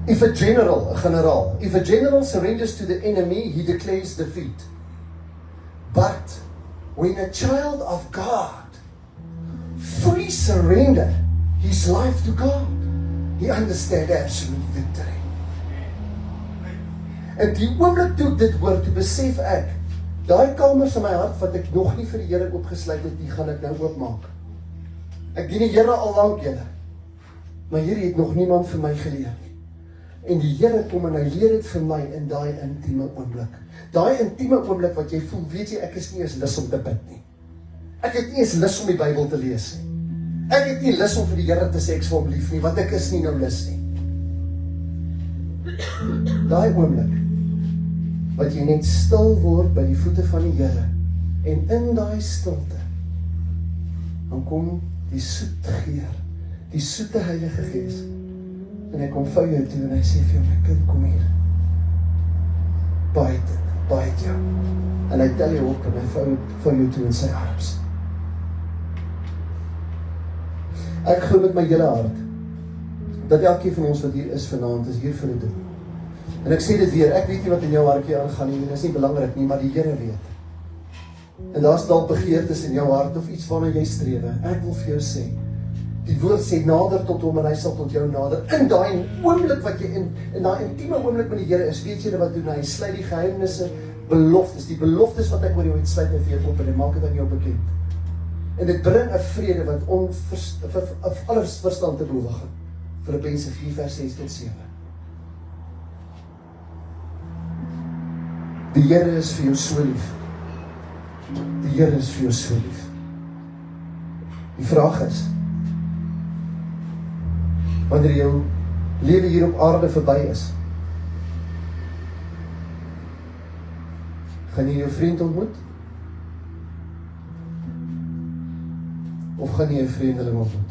If a general surrenders to the enemy, he declares defeat. But when a child of God fully surrender his life to God, he understands absolute victory. En die oomblik toe dit hoor, toe besef ek, daai kamers in my hart wat ek nog nie vir die Here oopgesluit het, die gaan ek nou oopmaak. Ek dien die Here al lank, julle, maar hierdie het nog niemand vir my geleer nie. En die Here kom en hy leer dit vir my in daai intieme oomblik. Daai intieme oomblik wat jy voel, weet jy, ek is nie eens lus om te bid nie. Ek het nie eens lus om die Bybel te lees nie. Ek het nie lus om vir die Here te sê ek is vir hom lief nie, want ek is nie nou lus nie. Daai oomblik wat jy net stil word by die voete van die Here, en in daai stilte, dan kom die soete geur, die soete Heilige Gees, en hy kom vou jou toe, en hy sê vir jou, my kind, kom hier, byt jou, en hy tel jou op, en hy vou jou toe in sy arms. Ek glo met my hele hart, dat elkeen van ons wat hier is vanaand, is hier vir 'n doel. En ek sê dit weer, ek weet nie wat in jou hartjie aangaan nie, en dit is nie belangrik nie, maar die Here weet. En daar's dalk begeertes in jou hart, of iets waarna jy strewe. Ek wil vir jou sê, die woord sê, nader tot hom, en hy sal tot jou nader. In daai oomblik wat jy in daai intieme oomblik met die Here is, weet jy wat doen, hy sluit die geheimnisse, beloftes, die beloftes wat ek oor jou het, sluit hy vir jou op, en hy maak dit aan jou bekend. En dit bring 'n vrede wat alles verstand te bowe gaan. Filippense 4 vers 6 tot 7. Die Here is vir jou so lief. Die Here is vir jou so lief. Die vraag is, wanneer jou lewe hier op aarde verby is, gaan jy jou vriend ontmoet? Of gaan jy 'n vreemdeling ontmoet?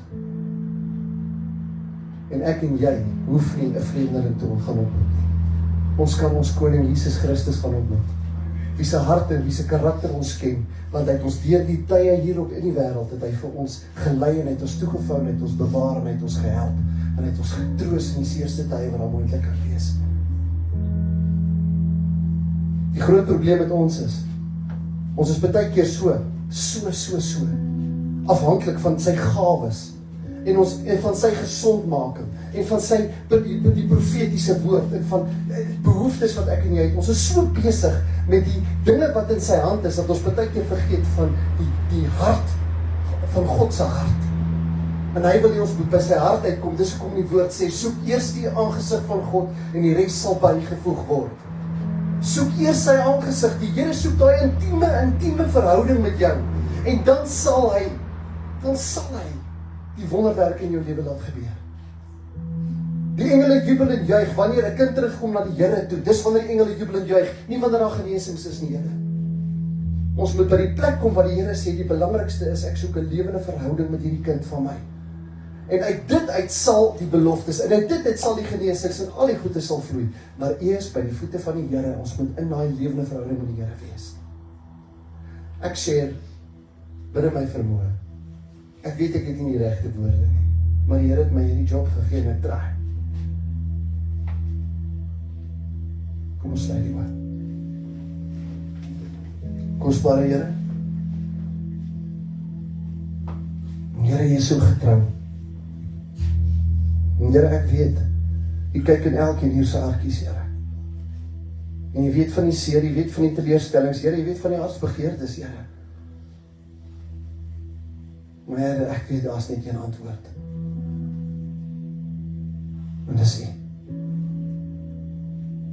En ek en jy hoef nie 'n vreemdeling te gaan ontmoet nie. Ons kan ons koning Jesus Christus gaan ontmoet. Wie se hart en wie se karakter ons ken, want hy het ons deur die tye hierop in die wêreld, het hy vir ons gelei en hy het ons toegevou en hy het ons bewaar en hy het ons gehelp en hy het ons getroos in die seerste tye wat daar moontlik kan wees. Die groot probleem met ons is baie keer so afhanklik van sy gawes en van sy gesondmaking en van sy die profetiese woord en van behoeftes wat ek en jy het. Ons is so besig met die dinge wat in sy hand is, dat ons baie keer vergeet van die hart van God se hart. En hy wil ons moet by sy hart uitkom. Dis hoekom die woord sê, soek eers die aangesig van God en die res sal bygevoeg word. Soek eers sy aangesig. Die Here soek daai intieme verhouding met jou. En dan sal hy die wonderwerk in jou lewe laat gebeur. Die engele jubel en juig wanneer 'n kind terugkom na die Here toe. Dis wanneer die engele jubel en juig, nie wanneer daar genesings is nie, Here. Ons moet by die plek kom waar die Here sê, die belangrikste is, ek soek 'n lewende verhouding met hierdie kind van my. En uit dit uit sal die beloftes, en uit dit uit sal die genesings en al die goeie sal vloei. Maar eers by die voete van die Here, ons moet in daai lewende verhouding met die Here wees. Ek share binne my vermoë. Ek weet ek het nie die regte woorde nie, maar die Here het my hierdie job gegee en ek draai. Kom ons sluit die oë. Kosbare Here. Here, jy is so getrou. En Here, ek weet, jy kyk in elkeen hier se hartjies, Here. En jy weet van die seer, jy weet van die teleurstellings, Here, jy weet van die hartsbegeertes, Here. Maar Here, ek weet daar's net een antwoord. En dis U.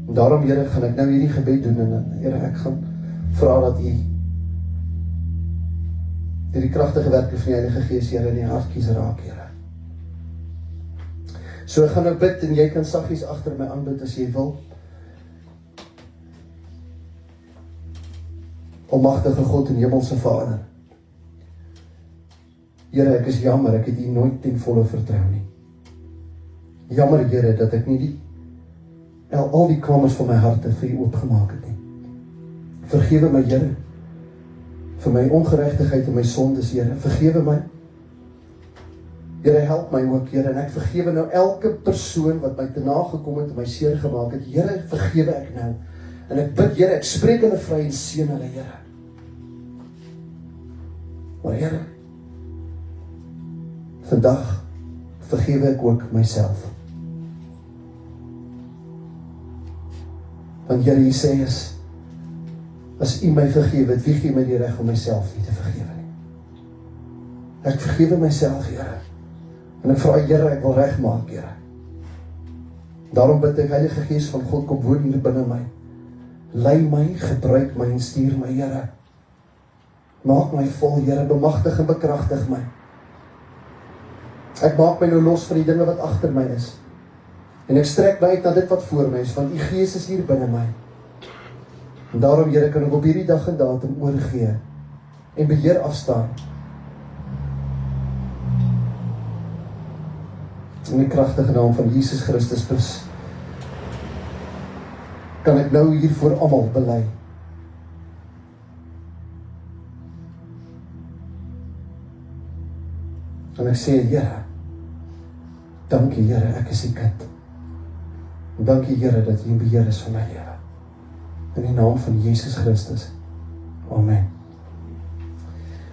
En daarom, Here, gaan ek nou hierdie gebed doen en Here, ek gaan vra dat U die kragtige werke van die Heilige Gees, Here, in die hartjies raak, Here. So ek gaan nou bid en jy kan saggies agter my aanbid as jy wil. Almagtige God en hemelse Vader. Here, ek is jammer, ek het U nooit ten volle vertrou nie. Jammer, Here, dat ek nie al die kamers van my harte vir U oopgemaak het nie. Vergewe my, Here, vir my ongeregtigheid en my sondes, Here. Vergewe my. Here, help my ook, Here, en ek vergewe nou elke persoon wat my te nagekom het en my seer gemaak het. Here, vergewe ek nou. En ek bid, Here, ek spreek hulle vry en seën hulle, Here. Maar Here, vandag vergewe ek ook myself. Want Here, U sê as U my vergewe het, wie gee my die reg om myself nie te vergewe nie? Ek vergewe myself, Here. En ek vra, Here, ek wil regmaak, Here. Daarom bid ek, Heilige Gees van God, kom woon hier binne my. Lei my, gebruik my en stuur my, Here. Maak my vol, Here, bemagtig en bekragtig my. Ek maak my nou los van die dinge wat agter my is. En ek strek my uit na dit wat voor my is, want U Gees is hier binne my. En daarom, Here, kan ek op hierdie dag en datum oorgee en beheer afstaan. In die kragtige naam van Jesus Christus kan ek nou hier voor almal bely. En ek sê, Here, dankie, Here, ek is U kind. En dankie, Here, dat U in beheer is van my lewe. In die naam van Jesus Christus. Amen.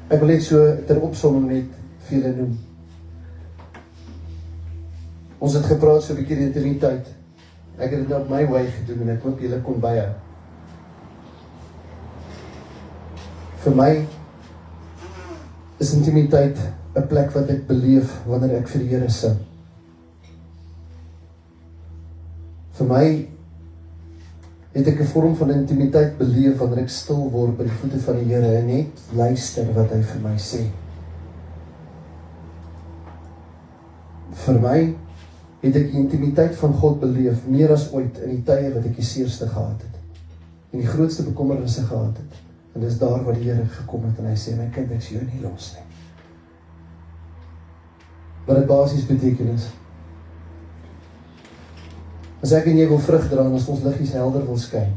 Ek wil net so ter opsomming net vir julle noem. Ons het gepraat so 'n bietjie in die tyd. Ek het dit nou op my wy gedoen en ek hoop julle kon byhou. Vir my is intimiteit 'n plek wat ek beleef wanneer ek vir die Here sing. Vir my het ek 'n vorm van intimiteit beleef wanneer ek stil word by die voete van die Here en net luister wat hy vir my sê. Vir my het ek die intimiteit van God beleef, meer as ooit in die tye wat ek die seerste gehad het. En die grootste bekommernisse gehad het. En dis daar waar die Here gekom het en hy sê, my kind, ek sê jou nie los nie. Wat dit basies beteken is, as ek en jy wil vrug dra en as ons liggies helder wil skyn,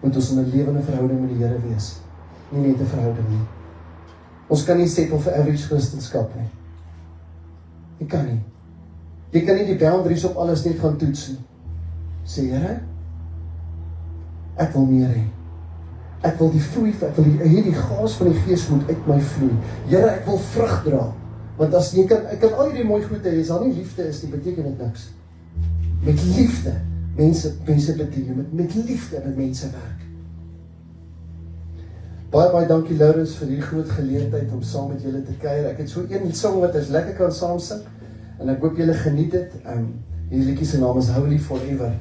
moet ons in 'n lewende verhouding met die Here wees. Nie net 'n verhouding nie. Ons kan nie settle vir average Christenskap nie. Jy kan nie. Jy kan nie die boundaries op alles net gaan toets nie. Sê, Here, ek wil meer hê. Ek wil die vloei, ek wil hierdie gaas van die Gees moet uit my vloei. Here, ek wil vrug dra. Want as ek kan al hierdie mooi goede hê, as daar nie liefde is nie, beteken dit niks. Met liefde, mense bedien, met liefde met mense werk. Baie dankie Laurens vir hierdie groot geleentheid om saam met julle te kuier. Ek het so een song wat ons lekker kan saam sing, en ek hoop julle geniet dit. Hierdie liedjie se naam is Holy Forever.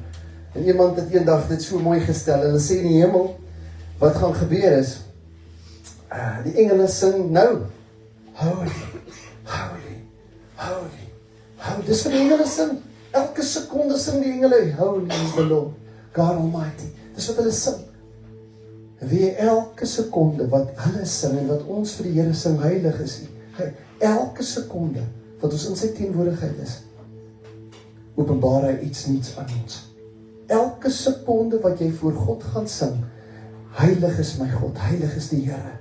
En iemand het eendag dit so mooi gestel, en hulle sê in die hemel, wat gaan gebeur is, die engele sing nou, Holy, Holy, Holy, Holy. Dis wat die engele sing. Elke sekonde sing die engele, Holy is the Lord, God Almighty. Dis wat hulle sing. En wie elke sekonde wat hulle sing, en wat ons vir die Here sing, heilig is hy. Elke sekonde wat ons in sy teenwoordigheid is, openbaar hy iets niets aan ons. Elke sekonde wat jy voor God gaan sing, heilig is my God, heilig is die Here,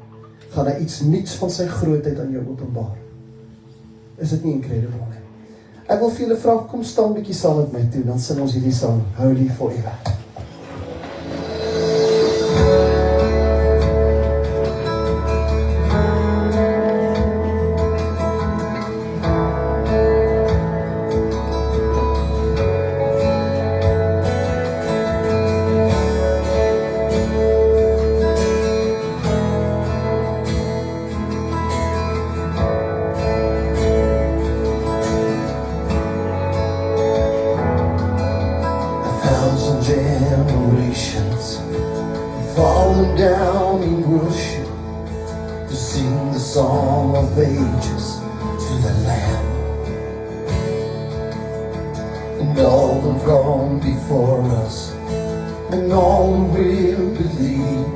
gaan hy iets niets van sy grootheid aan jou openbaar. Is dit nie incredible nie? Ek wil vir julle vra, kom staan bietjie saam met my toe, dan sing ons hierdie sang, Holy Forever. Generations falling down in worship to sing the song of ages to the Lamb, and all have gone before us, and all who will believe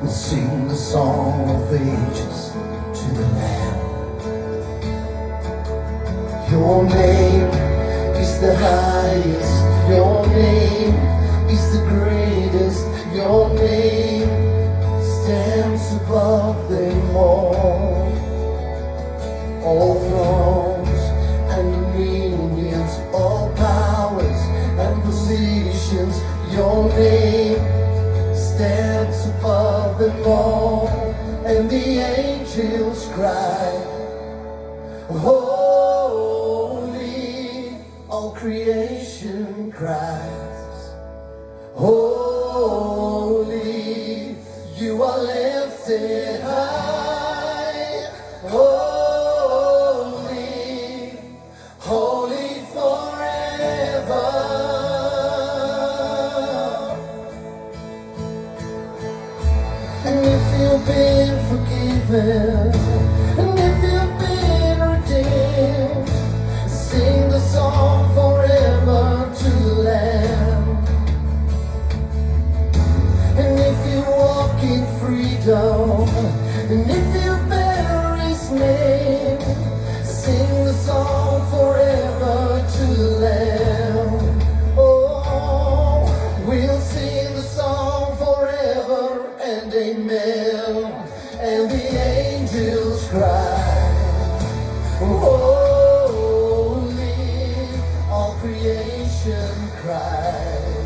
will sing the song of ages to the Lamb. Your name is the highest. Your name is the greatest. Your name stands above them all. All thrones and dominions, all powers and positions. Your name stands above them all. And the angels cry, holy, all creation cries, holy, you are lifted high, holy, holy forever. And if you've been forgiven, and if you've been redeemed, sing the song forever to the Lamb. And if you walk in freedom, and if you bear His name, sing the song forever to the Lamb. Oh, we'll sing the song forever and amen. And the angels cry, holy, all creation cries,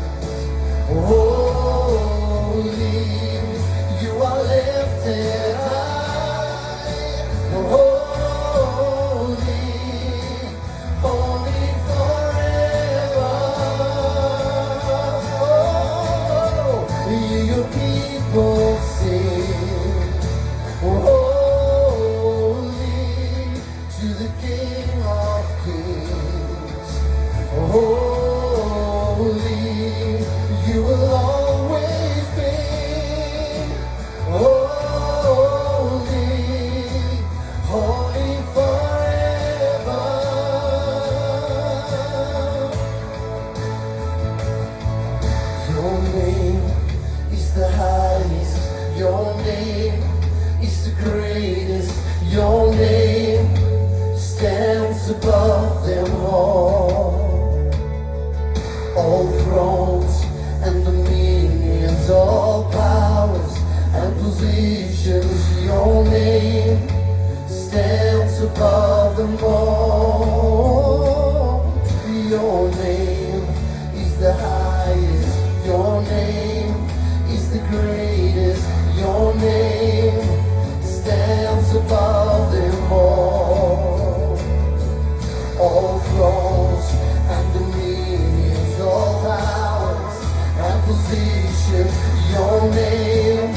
holy, you are lifted high, holy, holy forever. Oh, your people sing, holy, to the King of Kings. Holy, you will always be. Holy, holy forever. Your name is the highest. Your name is the greatest. Your name stands above them all. All thrones and dominions, all powers and positions, your name stands above them all. Your name is the highest. Your name is the greatest. above them all thrones and dominions, all powers and positions. Your name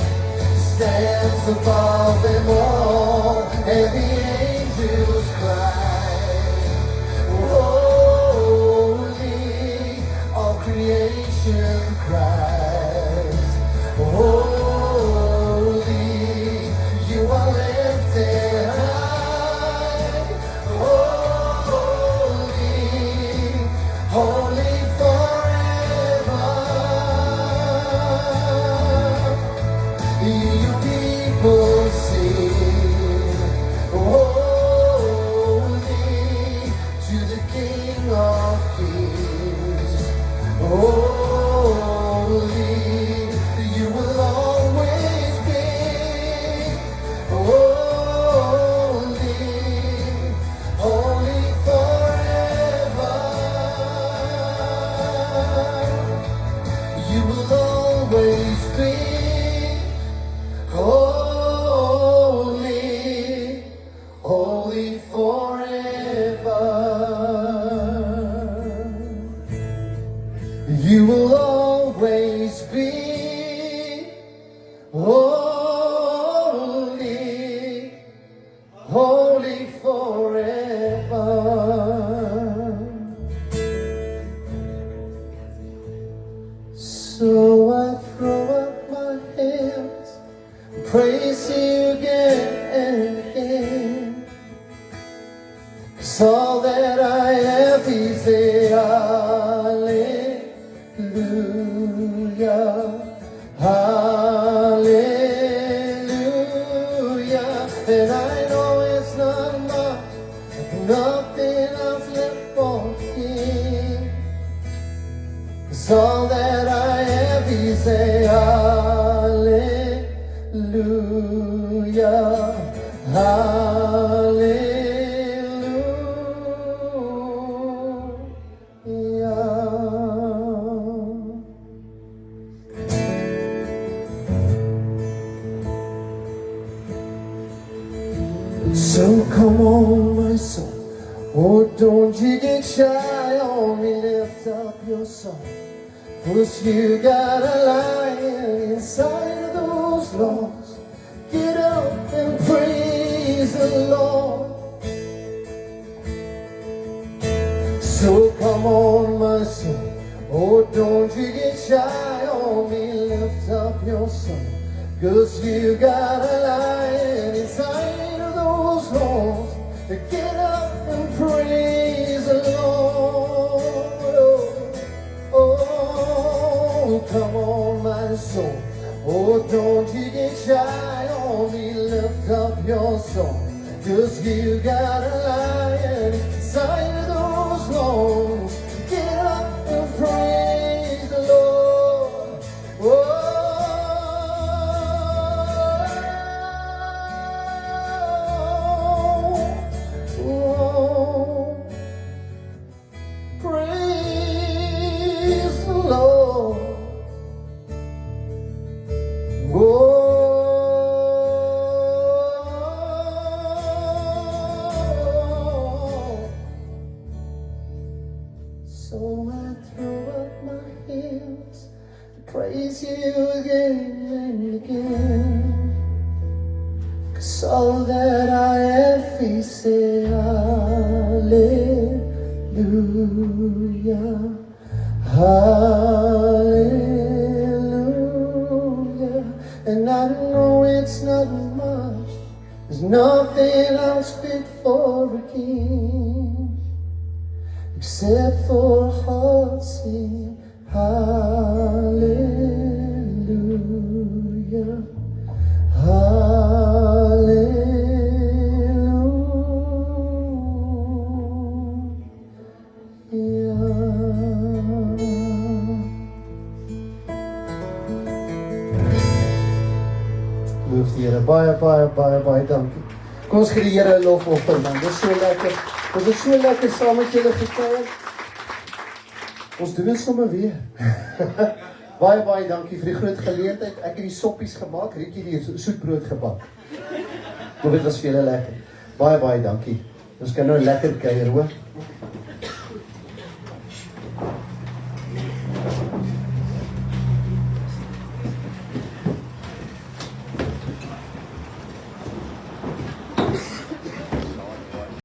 stands above them all, and the angels cry, holy, all creation cries, holy, you are lifted high, holy, holy forever. You people sing, holy, to the King of Kings. Holy, you will always be. Holy, holy forever. You will always be. Holy, holy forever. You will always be holy, holy forever. So I throw up my hands, praise you again and again. 'Cause all that I have is a hallelujah, hallelujah. And I know it's not much, if nothing else left for Him. 'Cause all that I have is a hallelujah, hallelujah. So come on, my soul, oh, don't you get shy on me, lift up your song. 'Cause you got a lion inside of those lungs. Get up and praise the Lord. So come on, my soul, oh, don't you get shy on me, lift up your song. 'Cause you got a lion inside of those lungs. Get up and praise the Lord. Oh, come on, my soul, oh, don't you get shy on me, lift up your song. 'Cause you got a lion inside of those lungs. Get up and praise the Lord. Praise the Lord. So I throw up my hands, praise you again and again. 'Cause all that I have is say hallelujah, hallelujah. And I know it's not much, there's nothing else fit for a king, except for a heart sing hallelujah, Loof die Here, baie dankie. Kom ons gee die Here 'n lofoffer, man. Dit is so lekker. Dit is so lekker saam met julle gekuier. Ons doen dit sommer weer. Baie dankie vir die groot geleentheid. Ek het die soppies gemaak, Rietjie die soetbrood gebak. Hoop dit was vir julle lekker. Baie dankie. Ons kan nou lekker kuier, hoor.